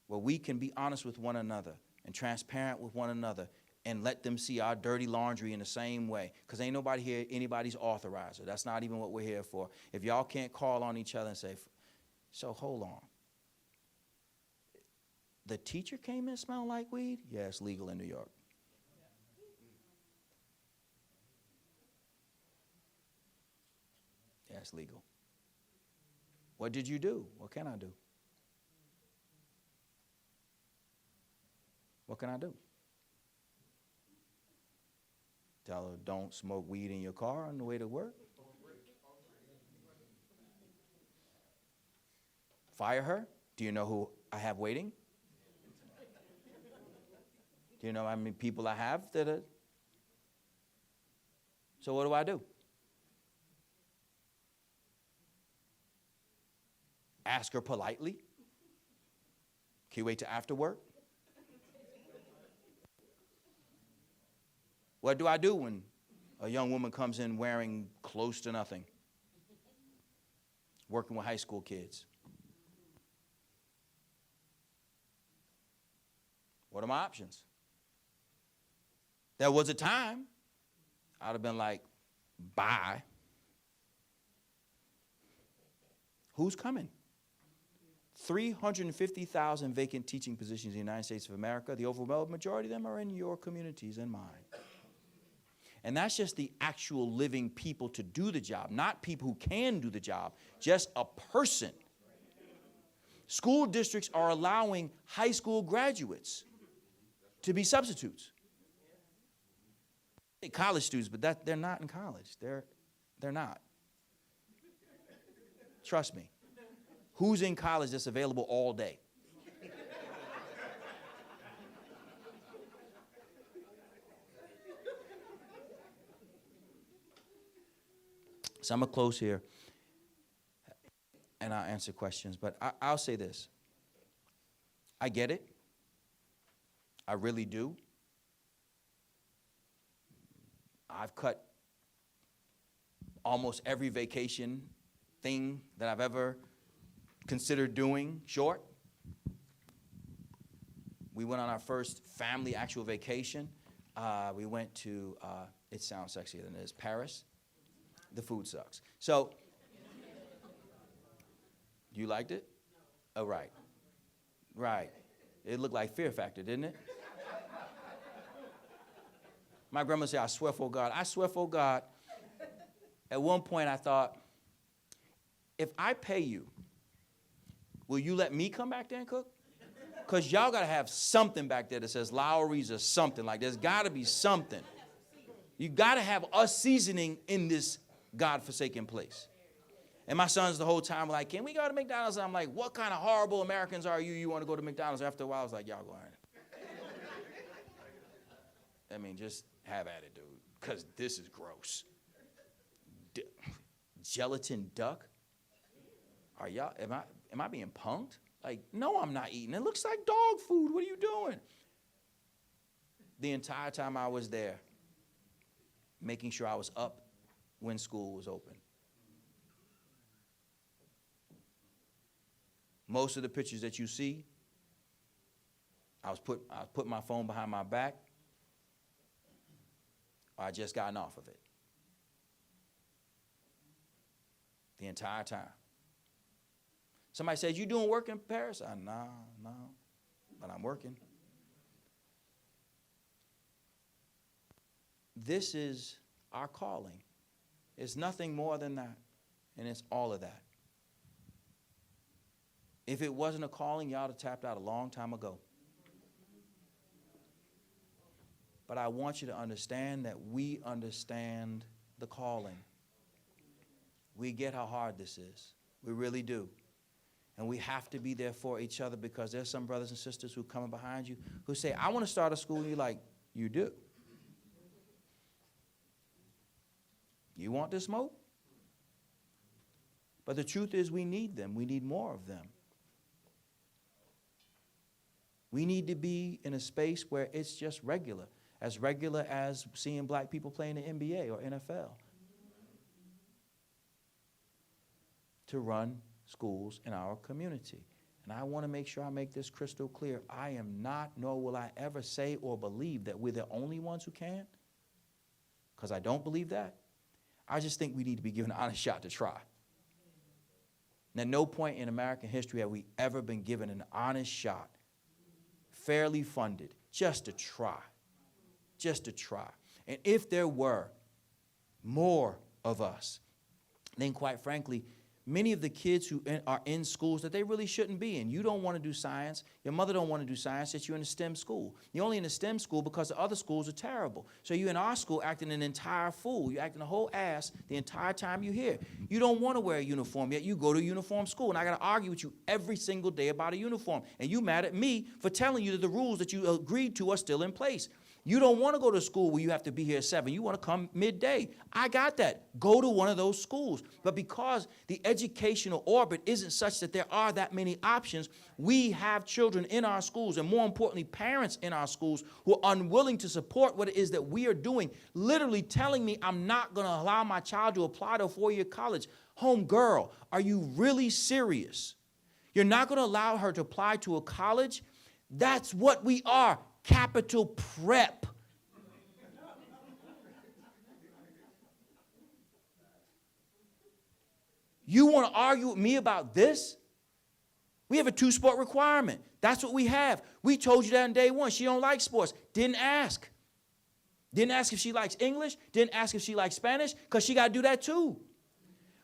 where we can be honest with one another and transparent with one another and let them see our dirty laundry in the same way, because ain't nobody here, anybody's authorizer. That's not even what we're here for. If y'all can't call on each other and say, so hold on. The teacher came in smelling like weed? Yeah, it's legal in New York. Yeah, it's legal. What did you do? What can I do? What can I do? Tell her don't smoke weed in your car on the way to work? Fire her? Do you know who I have waiting? Do you know how many people I have that are? So what do I do? Ask her politely. Can you wait till after work? What do I do when a young woman comes in wearing close to nothing? Working with high school kids. What are my options? There was a time I'd have been like, bye. Who's coming? 350,000 vacant teaching positions in the United States of America. The overwhelming majority of them are in your communities and mine. And that's just the actual living people to do the job, not people who can do the job, just a person. School districts are allowing high school graduates to be substitutes. College students, but they're not in college. They're not. Trust me. Who's in college that's available all day? So I'm going to close here, and I'll answer questions. But I'll say this. I get it. I really do. I've cut almost every vacation thing that I've ever considered doing short. We went on our first family actual vacation. We went to, it sounds sexier than it is, Paris. The food sucks. So, you liked it? Oh, right. Right. It looked like Fear Factor, didn't it? My grandma said, I swear for God. I swear for God. At one point I thought, if I pay you, will you let me come back there and cook? Because y'all got to have something back there that says Lowry's or something. Like, there's got to be something. You got to have us seasoning in this God-forsaken place. And my sons the whole time were like, can we go to McDonald's? And I'm like, what kind of horrible Americans are you? You want to go to McDonald's? After a while, I was like, y'all go ahead. I mean, just have at it, dude, because this is gross. Gelatin duck? Are y'all, am I being punked? Like, no, I'm not eating. It looks like dog food. What are you doing? The entire time I was there, making sure I was up when school was open. Most of the pictures that you see, I was putting my phone behind my back, or I just gotten off of it. The entire time. Somebody says, you doing work in Paris? No, but I'm working. This is our calling. It's nothing more than that, and it's all of that. If it wasn't a calling, y'all would have tapped out a long time ago. But I want you to understand that we understand the calling. We get how hard this is. We really do. And we have to be there for each other, because there's some brothers and sisters who come behind you who say, I want to start a school. And you're like, you do? You want the smoke? But the truth is, we need them. We need more of them. We need to be in a space where it's just regular as seeing black people play in the NBA or NFL. To run schools in our community. And I want to make sure I make this crystal clear. I am not, nor will I ever say or believe that we're the only ones who can, because I don't believe that. I just think we need to be given an honest shot to try. And at no point in American history have we ever been given an honest shot, fairly funded, just to try. Just to try. And if there were more of us, then quite frankly, many of the kids who are in schools that they really shouldn't be in. You don't want to do science. Your mother don't want to do science, yet you're in a STEM school. You're only in a STEM school because the other schools are terrible. So you're in our school acting an entire fool. You're acting a whole ass the entire time you're here. You don't want to wear a uniform, yet you go to a uniform school. And I got to argue with you every single day about a uniform. And you mad at me for telling you that the rules that you agreed to are still in place. You don't want to go to school where you have to be here at 7. You want to come midday. I got that. Go to one of those schools. But because the educational orbit isn't such that there are that many options, we have children in our schools, and more importantly, parents in our schools who are unwilling to support what it is that we are doing, literally telling me I'm not going to allow my child to apply to a 4-year college. Home girl, are you really serious? You're not going to allow her to apply to a college? That's what we are. Capital prep. You want to argue with me about this? We have a 2-sport requirement. That's what we have. We told you that on day 1. She don't like sports. Didn't ask. Didn't ask if she likes English. Didn't ask if she likes Spanish, because she got to do that too.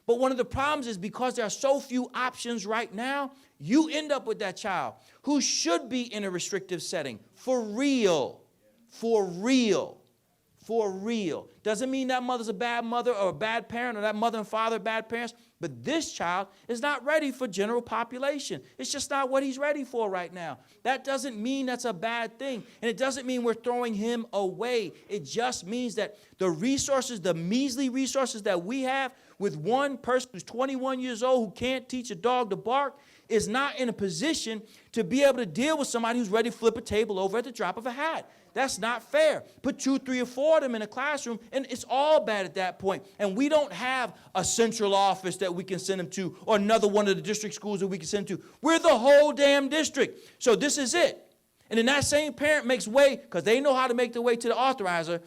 But one of the problems is because there are so few options right now, you end up with that child who should be in a restrictive setting. For real. For real. For real. Doesn't mean that mother's a bad mother or a bad parent, or that mother and father are bad parents. But this child is not ready for general population. It's just not what he's ready for right now. That doesn't mean that's a bad thing. And it doesn't mean we're throwing him away. It just means that the resources, the measly resources that we have with one person who's 21 years old who can't teach a dog to bark is not in a position to be able to deal with somebody who's ready to flip a table over at the drop of a hat. That's not fair. Put 2, 3, or 4 of them in a classroom, and it's all bad at that point. And we don't have a central office that we can send them to, or another one of the district schools that we can send them to. We're the whole damn district. So this is it. And then that same parent makes way, because they know how to make their way to the authorizer,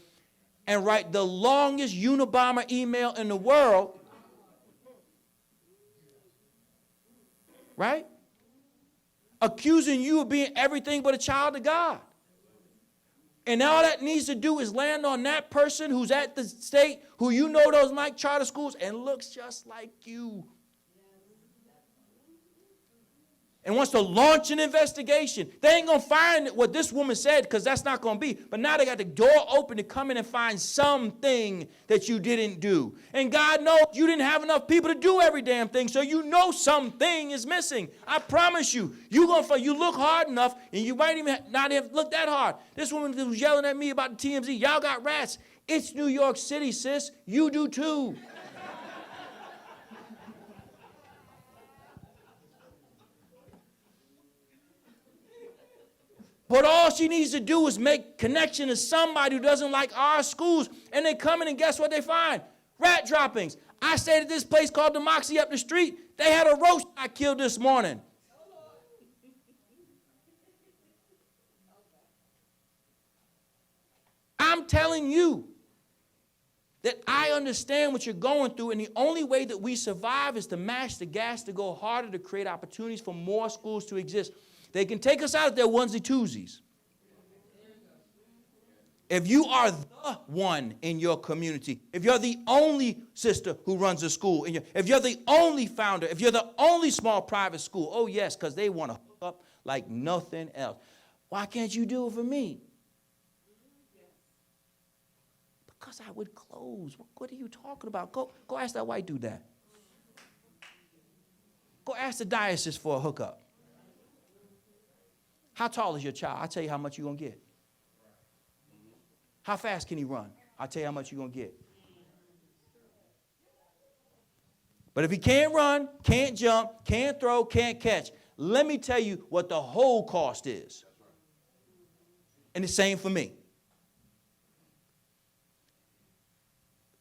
and write the longest Unabomber email in the world. Right? Accusing you of being everything but a child of God. And all that needs to do is land on that person who's at the state, who you know those like charter schools, and looks just like you. And wants to launch an investigation. They ain't going to find what this woman said, because that's not going to be. But now they got the door open to come in and find something that you didn't do. And God knows you didn't have enough people to do every damn thing, so you know something is missing. I promise you. You look hard enough, and you might even not have looked that hard. This woman was yelling at me about the TMZ. Y'all got rats. It's New York City, sis. You do too. But all she needs to do is make connection to somebody who doesn't like our schools, and they come in and guess what they find? Rat droppings. I stayed at this place called Demoxy up the street. They had a roast I killed this morning. I'm telling you that I understand what you're going through, and the only way that we survive is to mash the gas, to go harder, to create opportunities for more schools to exist. They can take us out of their onesie-twosies. If you are the one in your community, if you're the only sister who runs a school, if you're the only founder, if you're the only small private school, oh yes, because they want to hook up like nothing else. Why can't you do it for me? Because I would close. What are you talking about? Go ask that white dude that. Go ask the diocese for a hookup. How tall is your child? I'll tell you how much you're going to get. How fast can he run? I'll tell you how much you're going to get. But if he can't run, can't jump, can't throw, can't catch, let me tell you what the whole cost is. And the same for me.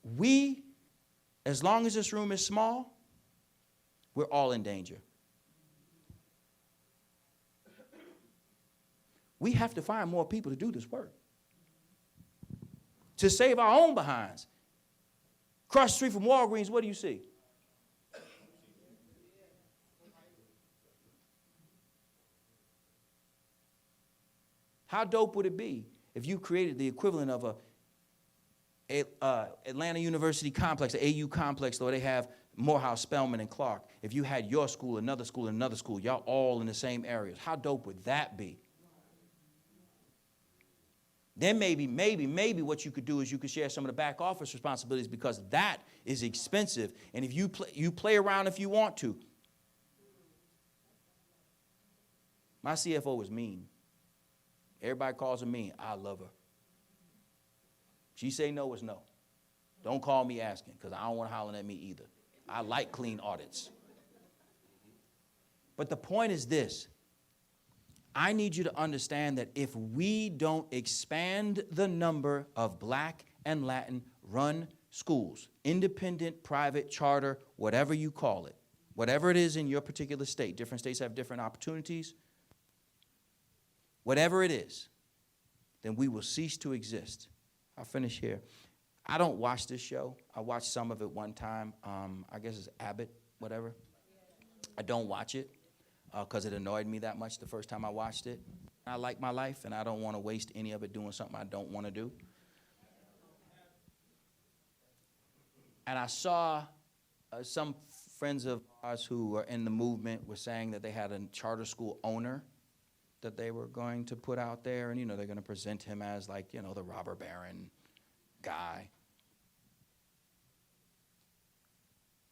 We, as long as this room is small, we're all in danger. We have to find more people to do this work. To save our own behinds. Across the street from Walgreens, what do you see? How dope would it be if you created the equivalent of a Atlanta University complex, the AU complex, where they have Morehouse, Spelman, and Clark, if you had your school, another school, and another school, y'all all in the same areas, how dope would that be? Then maybe what you could do is you could share some of the back office responsibilities, because that is expensive. And if you play around if you want to. My CFO is mean. Everybody calls her mean. I love her. She say no is no. Don't call me asking, because I don't want her hollering at me either. I like clean audits. But the point is this. I need you to understand that if we don't expand the number of Black and Latin run schools, independent, private, charter, whatever you call it, whatever it is in your particular state, different states have different opportunities, whatever it is, then we will cease to exist. I'll finish here. I don't watch this show. I watched some of it one time. I guess it's Abbott, whatever. I don't watch it because it annoyed me that much the first time I watched it. I like my life, and I don't want to waste any of it doing something I don't want to do. And I saw some friends of ours who are in the movement were saying that they had a charter school owner that they were going to put out there, and, you know, they're going to present him as, like, you know, the robber baron guy.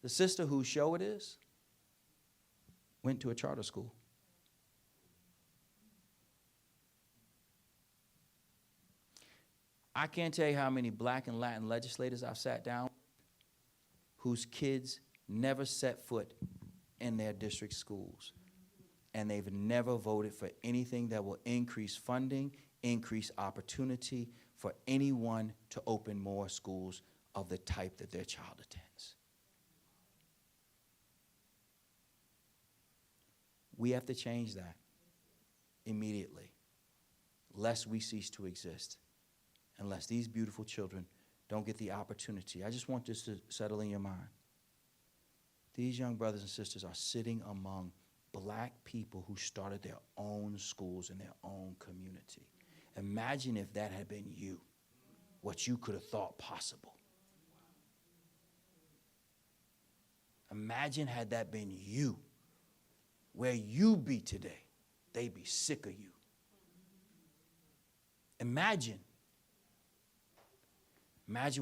The sister whose show it is went to a charter school. I can't tell you how many Black and Latin legislators I've sat down whose kids never set foot in their district schools. And they've never voted for anything that will increase funding, increase opportunity for anyone to open more schools of the type that their child attends. We have to change that immediately, lest we cease to exist, unless these beautiful children don't get the opportunity. I just want this to settle in your mind. These young brothers and sisters are sitting among Black people who started their own schools in their own community. Imagine if that had been you, what you could have thought possible. Imagine had that been you, where you be today. They'd be sick of you. Imagine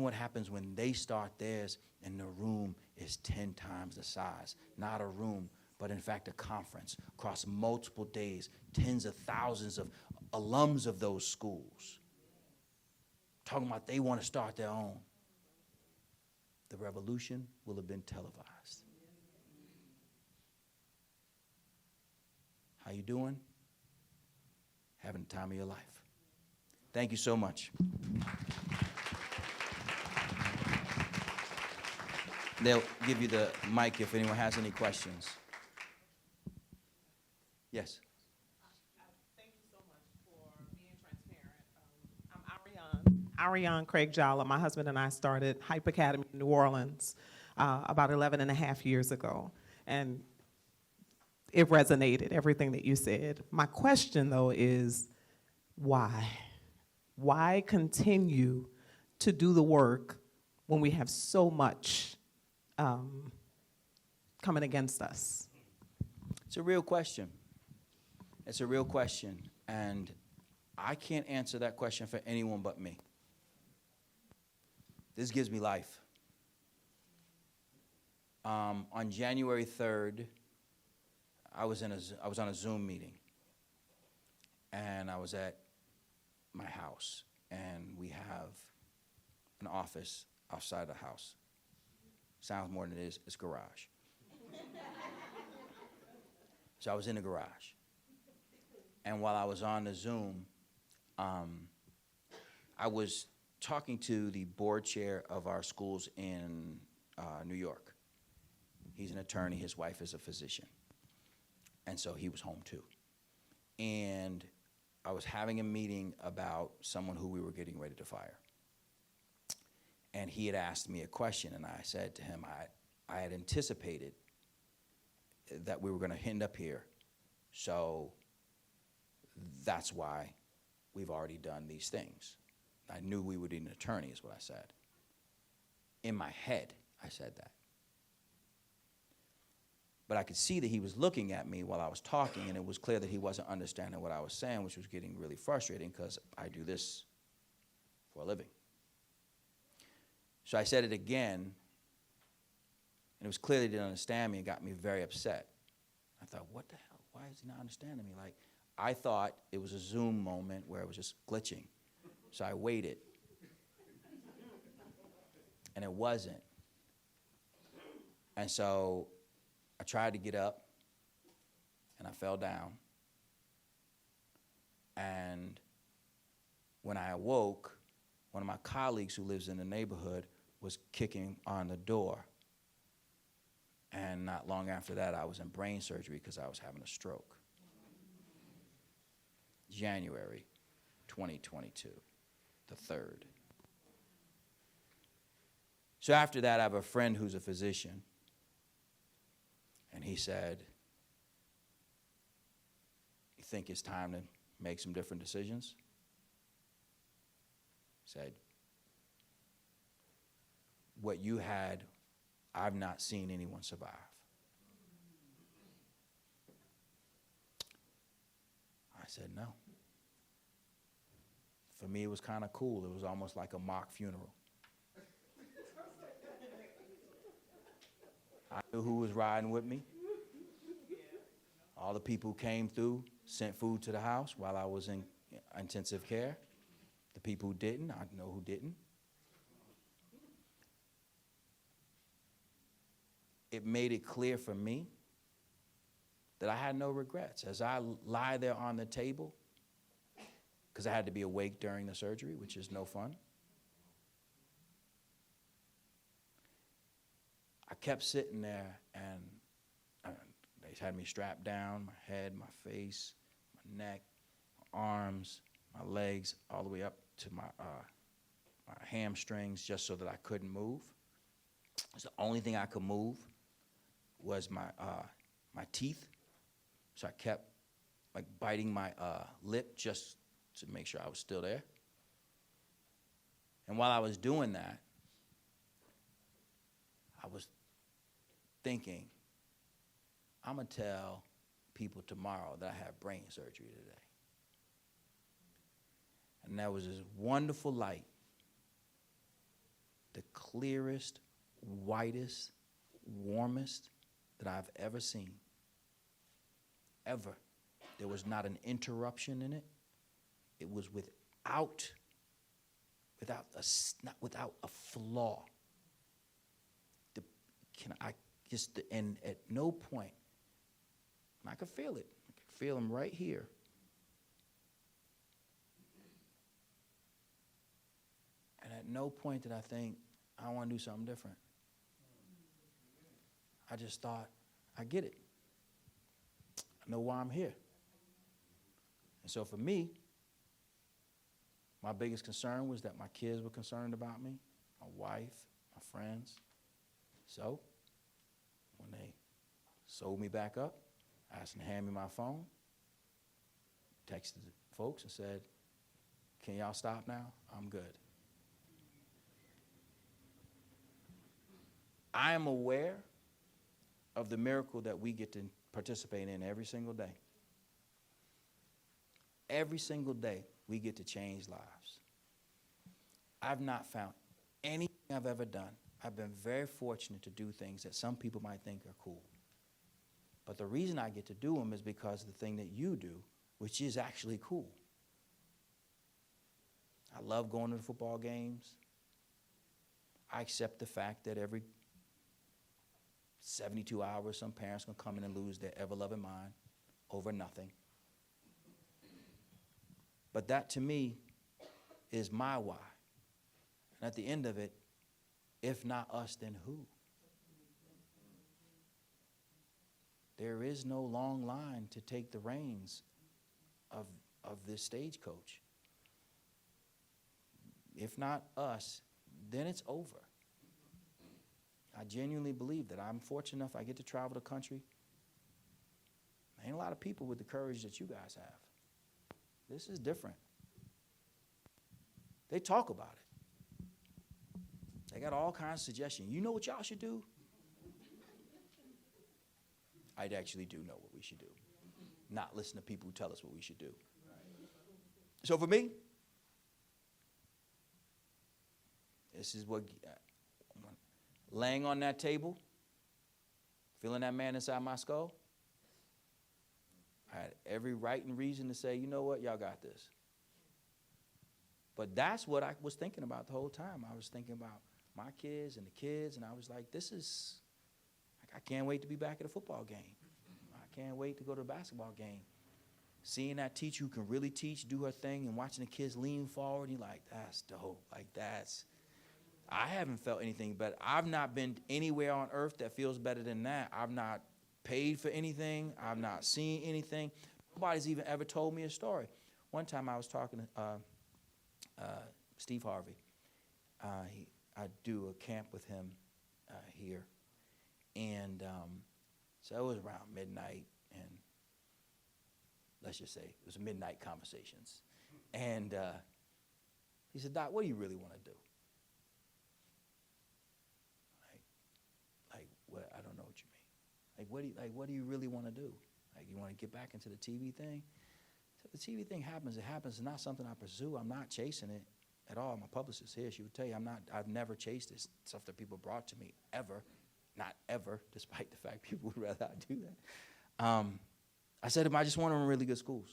what happens when they start theirs and the room is 10 times the size. Not a room, but in fact a conference across multiple days, tens of thousands of alums of those schools. Talking about they want to start their own. The revolution will have been televised. How you doing? Having the time of your life. Thank you so much. They'll give you the mic if anyone has any questions. Yes. Thank you so much for being transparent. I'm Ariane Craig Jalla. My husband and I started Hype Academy in New Orleans about 11 and a half years ago. And it resonated, everything that you said. My question, though, is why? Why continue to do the work when we have so much coming against us? It's a real question. It's a real question, and I can't answer that question for anyone but me. This gives me life. On January 3rd, I was on a Zoom meeting, and I was at my house, and we have an office outside the house. Sounds more than it is, it's a garage. So I was in the garage. And while I was on the Zoom, I was talking to the board chair of our schools in New York. He's an attorney, his wife is a physician. And so he was home too. And I was having a meeting about someone who we were getting ready to fire. And he had asked me a question, and I said to him, I had anticipated that we were going to end up here. So that's why we've already done these things. I knew we would need an attorney, is what I said. In my head, I said that. But I could see that he was looking at me while I was talking, and it was clear that he wasn't understanding what I was saying, which was getting really frustrating because I do this for a living. So I said it again, and it was clear that he didn't understand me and got me very upset. I thought, what the hell? Why is he not understanding me? Like, I thought it was a Zoom moment where it was just glitching. So I waited. And it wasn't. And so I tried to get up, and I fell down. And when I awoke, one of my colleagues who lives in the neighborhood was kicking on the door. And not long after that, I was in brain surgery because I was having a stroke. January 2022, the 3rd. So after that, I have a friend who's a physician. And he said, you think it's time to make some different decisions? He said, what you had, I've not seen anyone survive. I said, no. For me, it was kind of cool. It was almost like a mock funeral. I knew who was riding with me. All the people who came through sent food to the house while I was in intensive care. The people who didn't, I know who didn't. It made it clear for me that I had no regrets. As I lie there on the table, because I had to be awake during the surgery, which is no fun, I kept sitting there, and they had me strapped down, my head, my face, my neck, my arms, my legs, all the way up to my hamstrings, just so that I couldn't move. It's the only thing I could move was my teeth. So I kept like biting my lip just to make sure I was still there. And while I was doing that, I was thinking, I'm going to tell people tomorrow that I have brain surgery today. And there was this wonderful light, the clearest, whitest, warmest that I've ever seen. Ever. There was not an interruption in it. It was without a flaw. And at no point, and I could feel it. I could feel him right here. And at no point did I think, I want to do something different. I just thought, I get it. I know why I'm here. And so for me, my biggest concern was that my kids were concerned about me, my wife, my friends. So when they sewed me back up, I asked them to hand me my phone, texted the folks and said, can y'all stop now? I'm good. I am aware of the miracle that we get to participate in every single day. Every single day, we get to change lives. I've not found anything I've ever done. I've been very fortunate to do things that some people might think are cool. But the reason I get to do them is because of the thing that you do, which is actually cool. I love going to the football games. I accept the fact that every 72 hours, some parents are going to come in and lose their ever-loving mind over nothing. But that, to me, is my why. And at the end of it, if not us, then who? There is no long line to take the reins of this stagecoach. If not us, then it's over. I genuinely believe that. I'm fortunate enough I get to travel the country. There ain't a lot of people with the courage that you guys have. This is different. They talk about it. They got all kinds of suggestions. You know what y'all should do? I'd actually do know what we should do, not listen to people who tell us what we should do. So for me, this is what, laying on that table, feeling that man inside my skull, I had every right and reason to say, you know what, y'all got this. But that's what I was thinking about the whole time. I was thinking about my kids and the kids, and I was like, this is, like, I can't wait to be back at a football game. I can't wait to go to a basketball game. Seeing that teacher who can really teach, do her thing, and watching the kids lean forward, you're like, that's dope. Like, I haven't felt anything better. I've not been anywhere on earth that feels better than that. I've not paid for anything. I've not seen anything. Nobody's even ever told me a story. One time I was talking to Steve Harvey. I do a camp with him here. And so it was around midnight, and let's just say it was midnight conversations. And he said, Doc, what do you really want to do? Like what? I don't know what you mean. What do you really want to do? Like, you want to get back into the TV thing? So the TV thing happens. It happens. It's not something I pursue. I'm not chasing it at all. My publicist here, she would tell you, I've never chased this stuff that people brought to me, ever. Not ever, despite the fact people would rather I do that. I said to them, I just want them in really good schools.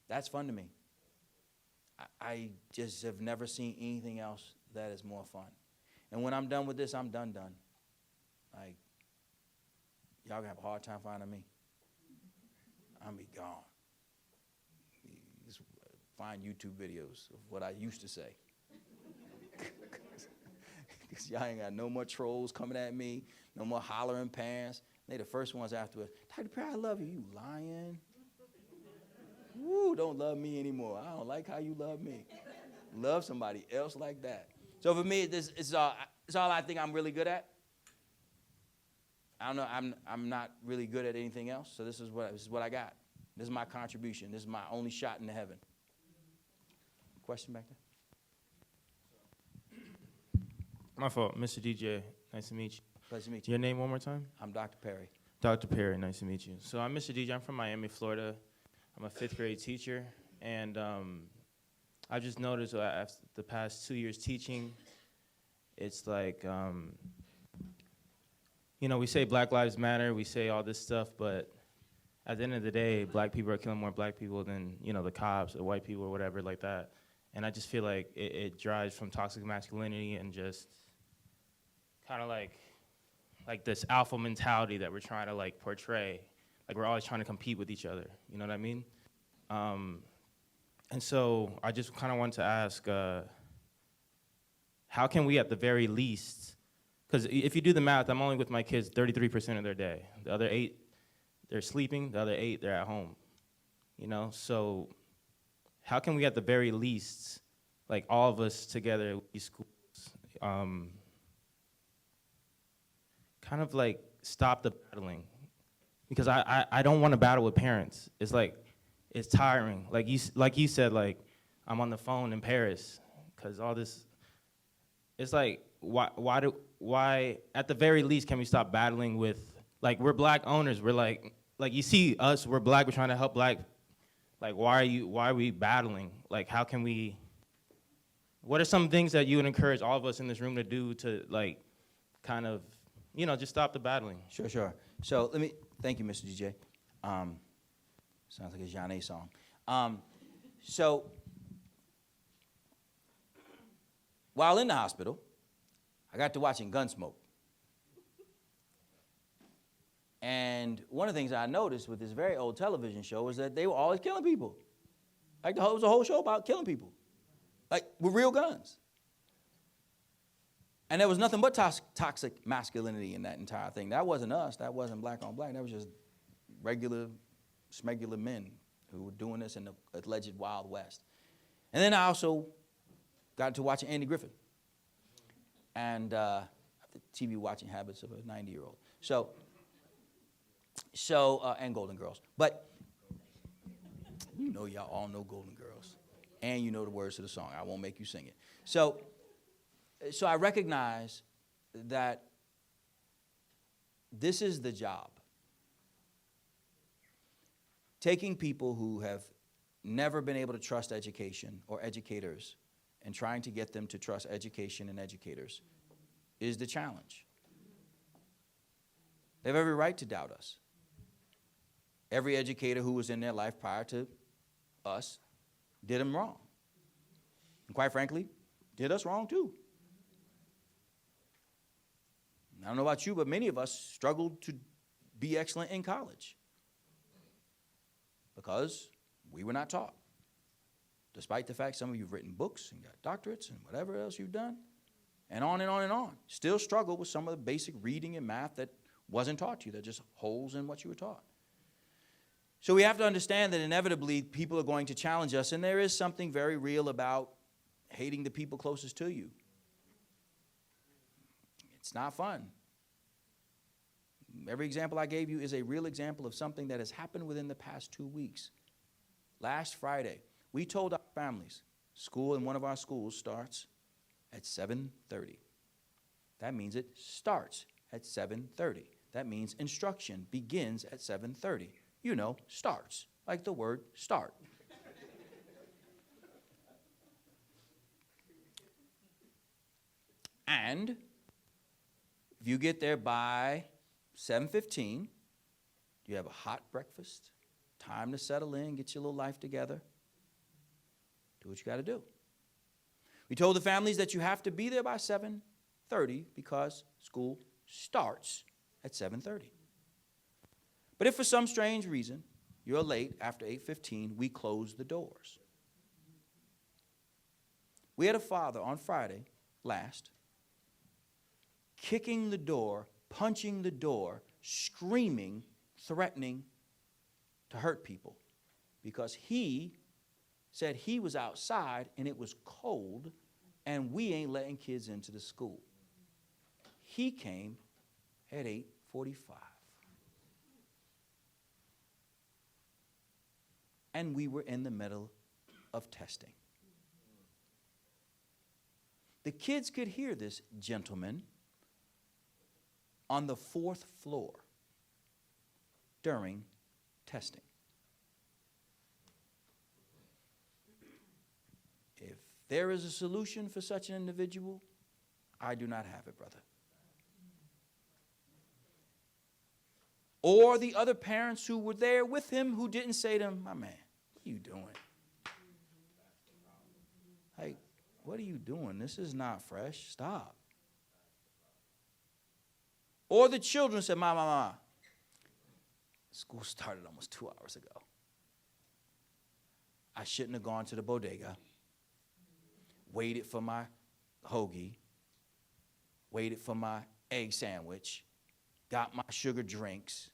That's fun to me. I just have never seen anything else that is more fun. And when I'm done with this, I'm done. Like, y'all gonna have a hard time finding me. I'll be gone. Just find YouTube videos of what I used to say. Because y'all ain't got no more trolls coming at me, no more hollering pants. They the first ones afterwards. Dr. Perry, I love you. You lying. Woo, don't love me anymore. I don't like how you love me. Love somebody else like that. So for me, it's all I think I'm really good at. I don't know. I'm not really good at anything else. So this is what I got. This is my contribution. This is my only shot into heaven. Question back there? My fault, Mr. DJ. Nice to meet you. Pleasure to meet you. Your name one more time? I'm Dr. Perry. Dr. Perry, nice to meet you. So I'm Mr. DJ. I'm from Miami, Florida. I'm a 5th grade teacher, and I just noticed after the past 2 years teaching, it's like, we say Black Lives Matter, we say all this stuff, but at the end of the day, black people are killing more black people than, the cops or white people or whatever like that. And I just feel like it drives from toxic masculinity and just kind of like this alpha mentality that we're trying to portray. Like we're always trying to compete with each other, you know what I mean? And so I just kind of wanted to ask, how can we at the very least, because if you do the math, I'm only with my kids 33% of their day. The other 8, they're sleeping, the other 8, they're at home, So how can we at the very least, all of us together at these schools, kind of stop the battling? Because I don't want to battle with parents. It's tiring. Like you said, I'm on the phone in Paris because all this. It's why at the very least can we stop battling with we're black owners. We're like you see us. We're black. We're trying to help black. Why are we battling? How can we? What are some things that you would encourage all of us in this room to do to kind of just stop the battling? Sure. So thank you, Mr. DJ. Sounds like a Jeanne song. So while in the hospital, I got to watching Gunsmoke. And one of the things I noticed with this very old television show was that they were always killing people. It was a whole show about killing people, with real guns. And there was nothing but toxic masculinity in that entire thing. That wasn't us. That wasn't black on black. That was just regular, smegular men who were doing this in the alleged Wild West. And then I also got to watching Andy Griffith and the TV watching habits of a 90-year-old. And Golden Girls. But y'all all know Golden Girls. And you know the words to the song. I won't make you sing it. So I recognize that This is the job. Taking people who have never been able to trust education or educators and trying to get them to trust education and educators is the challenge. They have every right to doubt us. Every educator who was in their life prior to us did them wrong. And quite frankly, did us wrong too. I don't know about you, but many of us struggled to be excellent in college because we were not taught. Despite the fact some of you have written books and got doctorates and whatever else you've done, and on and on and on. Still struggle with some of the basic reading and math that wasn't taught to you. They're just holes in what you were taught. So we have to understand that inevitably people are going to challenge us, and there is something very real about hating the people closest to you. It's not fun. Every example I gave you is a real example of something that has happened within the past 2 weeks. Last Friday, we told our families, school in one of our schools starts at 7:30. That means it starts at 7:30. That means instruction begins at 7:30. You know, starts, like the word start. And if you get there by 7:15, you have a hot breakfast, time to settle in, get your little life together. Do what you got to do. We told the families that you have to be there by 7:30 because school starts at 7:30. But if for some strange reason you're late after 8:15, we close the doors. We had a father on Friday last kicking the door, punching the door, screaming, threatening to hurt people because he said he was outside and it was cold and we ain't letting kids into the school. He came at 8:45. And we were in the middle of testing. The kids could hear this gentleman on the 4th floor during testing. If there is a solution for such an individual, I do not have it, brother. Or the other parents who were there with him who didn't say to him, my man, what are you doing? Hey, what are you doing? This is not fresh. Stop. Or the children said, Mama, school started almost 2 hours ago. I shouldn't have gone to the bodega, waited for my hoagie, waited for my egg sandwich, got my sugar drinks,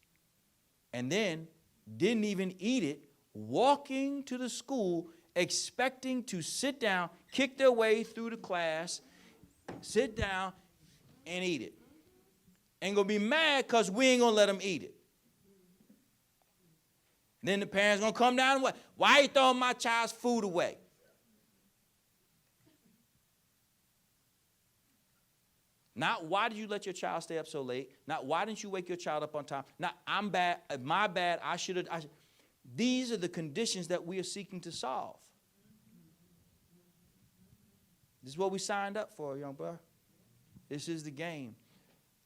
and then didn't even eat it, walking to the school, expecting to sit down, kick their way through the class, sit down, and eat it. Ain't gonna be mad because we ain't gonna let them eat it. And then the parents gonna come down and what? Why are you throwing my child's food away? Not why did you let your child stay up so late? Not why didn't you wake your child up on time? Not I'm bad, my bad, I should have. These are the conditions that we are seeking to solve. This is what we signed up for, young bro. This is the game.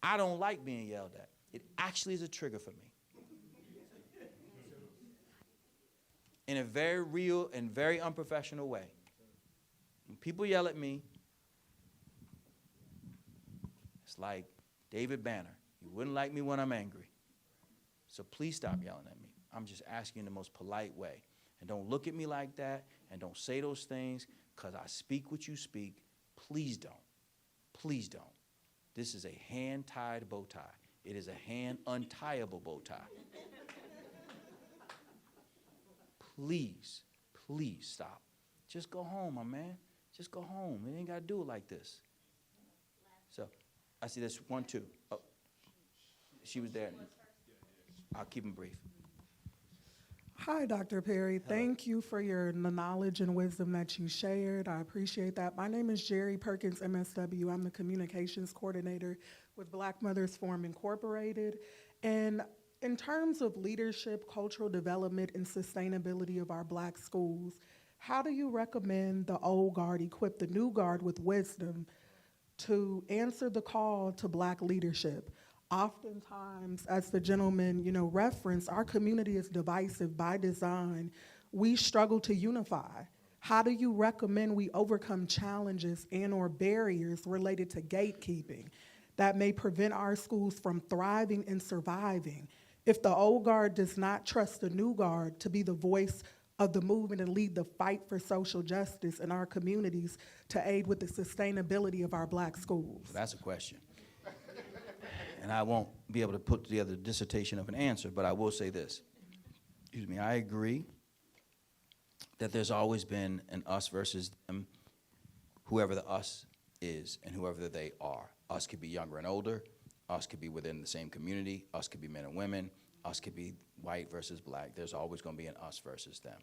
I don't like being yelled at. It actually is a trigger for me. In a very real and very unprofessional way. When people yell at me, it's like David Banner. You wouldn't like me when I'm angry. So please stop yelling at me. I'm just asking in the most polite way. And don't look at me like that and don't say those things because I speak what you speak. Please don't. Please don't. This is a hand-tied bow tie. It is a hand-untiable bow tie. Please, please stop. Just go home, my man. Just go home. You ain't got to do it like this. So, I see there's 1, 2. Oh, she was there. I'll keep them brief. Hi, Dr. Perry. Hello. Thank you for your knowledge and wisdom that you shared. I appreciate that. My name is Jerry Perkins, MSW. I'm the communications coordinator with Black Mothers Forum Incorporated. And in terms of leadership, cultural development, and sustainability of our Black schools, how do you recommend the old guard equip the new guard with wisdom to answer the call to Black leadership? Oftentimes, as the gentleman, referenced, our community is divisive by design. We struggle to unify. How do you recommend we overcome challenges and/or barriers related to gatekeeping that may prevent our schools from thriving and surviving if the old guard does not trust the new guard to be the voice of the movement and lead the fight for social justice in our communities to aid with the sustainability of our Black schools? That's a question. And I won't be able to put together a dissertation of an answer, but I will say this. Excuse me, I agree that there's always been an us versus them, whoever the us is and whoever they are. Us could be younger and older. Us could be within the same community. Us could be men and women. Us could be white versus Black. There's always going to be an us versus them.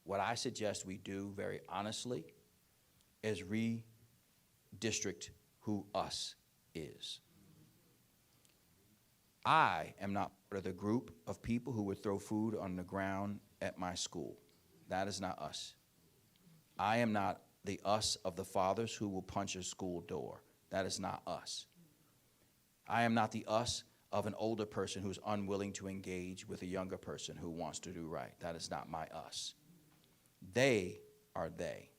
What I suggest we do very honestly is redistrict who us is. I am not part of the group of people who would throw food on the ground at my school. That is not us. I am not the us of the fathers who will punch a school door. That is not us. I am not the us of an older person who's unwilling to engage with a younger person who wants to do right. That is not my us. They are they.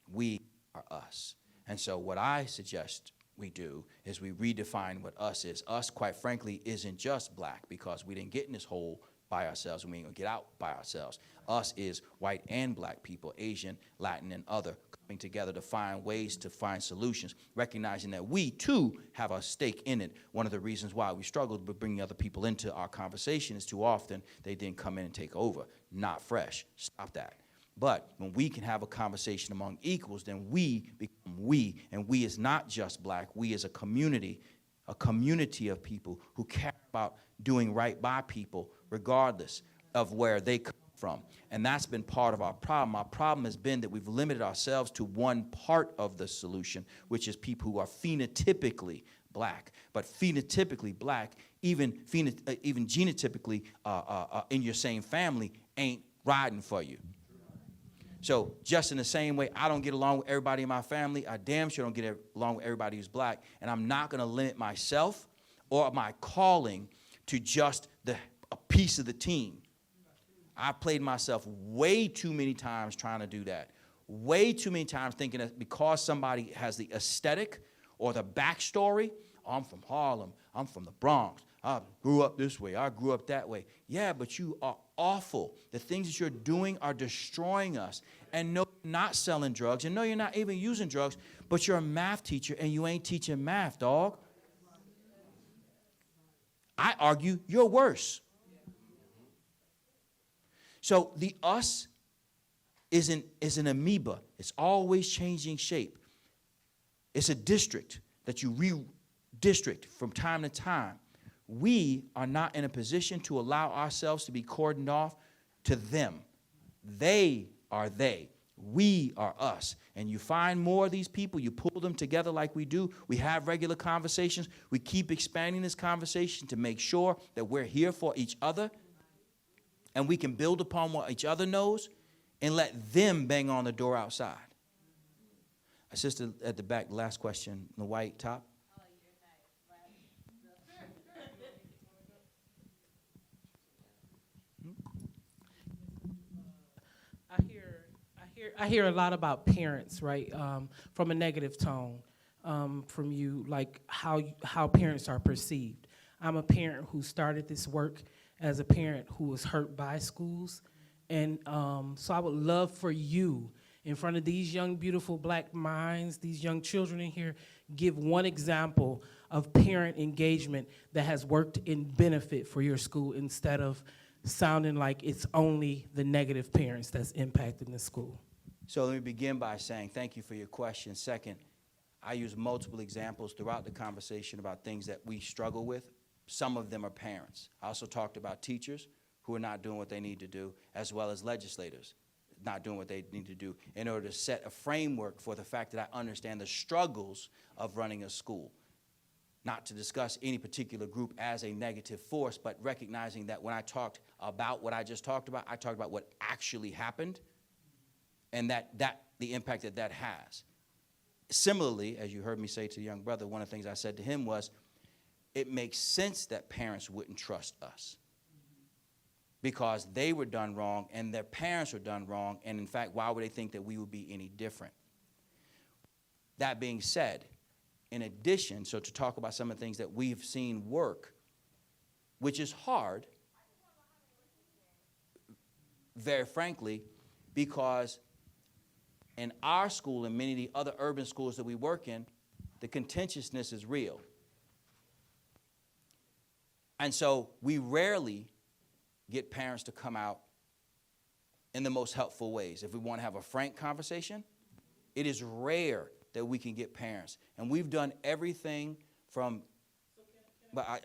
We are us. And so what I suggest we do is we redefine what us is. Us, quite frankly, isn't just Black, because we didn't get in this hole by ourselves and we ain't gonna get out by ourselves. Us is white and Black people, Asian, Latin, and other, coming together to find ways to find solutions, recognizing that we too have a stake in it. One of the reasons why we struggled with bringing other people into our conversation is too often they didn't come in and take over. Not fresh. Stop that. But when we can have a conversation among equals, then we become we. And we is not just Black. We is a community of people who care about doing right by people regardless of where they come from. And that's been part of our problem. Our problem has been that we've limited ourselves to one part of the solution, which is people who are phenotypically Black. But phenotypically Black, even genotypically in your same family, ain't riding for you. So just in the same way I don't get along with everybody in my family, I damn sure don't get along with everybody who's Black, and I'm not going to limit myself or my calling to just a piece of the team. I played myself way too many times trying to do that. Way too many times thinking that because somebody has the aesthetic or the backstory, I'm from Harlem, I'm from the Bronx, I grew up this way, I grew up that way. Yeah, but you are awful. The things that you're doing are destroying us. And no, you're not selling drugs, and no, you're not even using drugs, but you're a math teacher and you ain't teaching math, dog. I argue you're worse. So the us is an amoeba. It's always changing shape. It's a district that you redistrict from time to time. We are not in a position to allow ourselves to be cordoned off to them. They are they. We are us. And you find more of these people, you pull them together like we do. We have regular conversations. We keep expanding this conversation to make sure that we're here for each other and we can build upon what each other knows and let them bang on the door outside. A sister at the back, last question, the white top. I hear a lot about parents, right? From a negative tone, from you, like how parents are perceived. I'm a parent who started this work as a parent who was hurt by schools, and so I would love for you, in front of these young, beautiful Black minds, these young children in here, give one example of parent engagement that has worked in benefit for your school instead of sounding like it's only the negative parents that's impacting the school. So let me begin by saying thank you for your question. Second, I use multiple examples throughout the conversation about things that we struggle with. Some of them are parents. I also talked about teachers who are not doing what they need to do, as well as legislators not doing what they need to do in order to set a framework for the fact that I understand the struggles of running a school. not to discuss any particular group as a negative force, but recognizing that when I talked about what I just talked about, I talked about what actually happened and the impact that has. Similarly, as you heard me say to the young brother, one of the things I said to him was, it makes sense that parents wouldn't trust us because they were done wrong and their parents were done wrong, and in fact, why would they think that we would be any different? That being said, in addition, so to talk about some of the things that we've seen work, which is hard, very frankly, because in our school and many of the other urban schools that we work in, the contentiousness is real. And so we rarely get parents to come out in the most helpful ways. If we want to have a frank conversation, it is rare that we can get parents. And we've done everything from, but I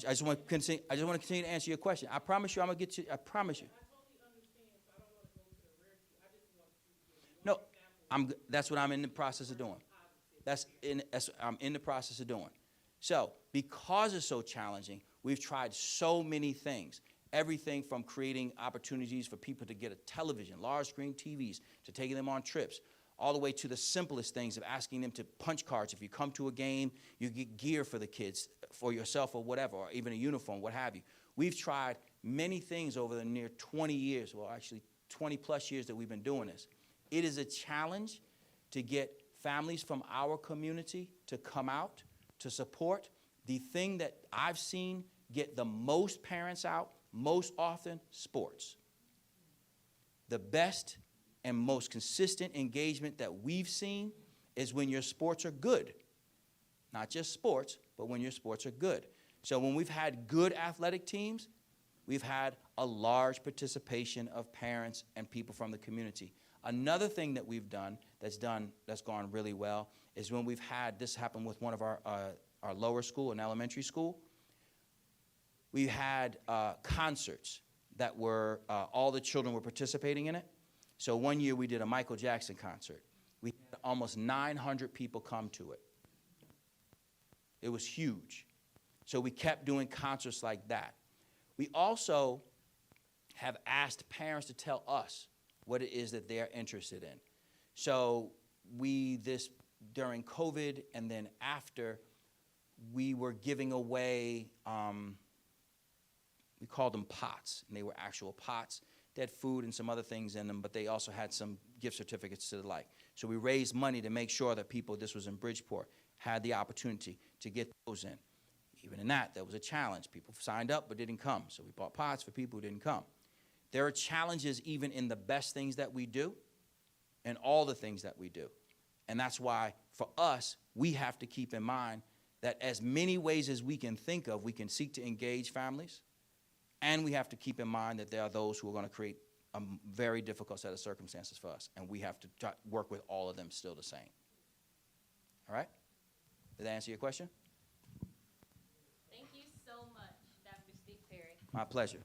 just want to continue to answer your question. I promise you I'm going to get you, I promise you. No, that's what I'm in the process of doing. I'm in the process of doing. So, because it's so challenging, we've tried so many things. Everything from creating opportunities for people to get a television, large screen TVs, to taking them on trips, all the way to the simplest things of asking them to punch cards. If you come to a game, you get gear for the kids, for yourself or whatever, or even a uniform, what have you. We've tried many things over the near 20 years, well, actually 20 plus years that we've been doing this. It is a challenge to get families from our community to come out, to support. The thing that I've seen get the most parents out most often, sports. The best and most consistent engagement that we've seen is when your sports are good. Not just sports, but when your sports are good. So when we've had good athletic teams, we've had a large participation of parents and people from the community. Another thing that we've done that's gone really well is when we've had, this happened with one of our lower school, an elementary school, we had concerts that were, all the children were participating in it. So one year we did a Michael Jackson concert. We had almost 900 people come to it. It was huge. So we kept doing concerts like that. We also have asked parents to tell us what it is that they're interested in. So during COVID and then after, we were giving away, we called them pots, and they were actual pots. They had food and some other things in them, but they also had some gift certificates to the like. So we raised money to make sure that people, this was in Bridgeport, had the opportunity to get those in. Even in that, there was a challenge. People signed up but didn't come, so we bought pots for people who didn't come. There are challenges even in the best things that we do and all the things that we do. And that's why, for us, we have to keep in mind that as many ways as we can think of, we can seek to engage families, and we have to keep in mind that there are those who are going to create a very difficult set of circumstances for us, and we have to try to work with all of them still the same. All right? Did that answer your question? Thank you so much, Dr. Steve Perry. My pleasure.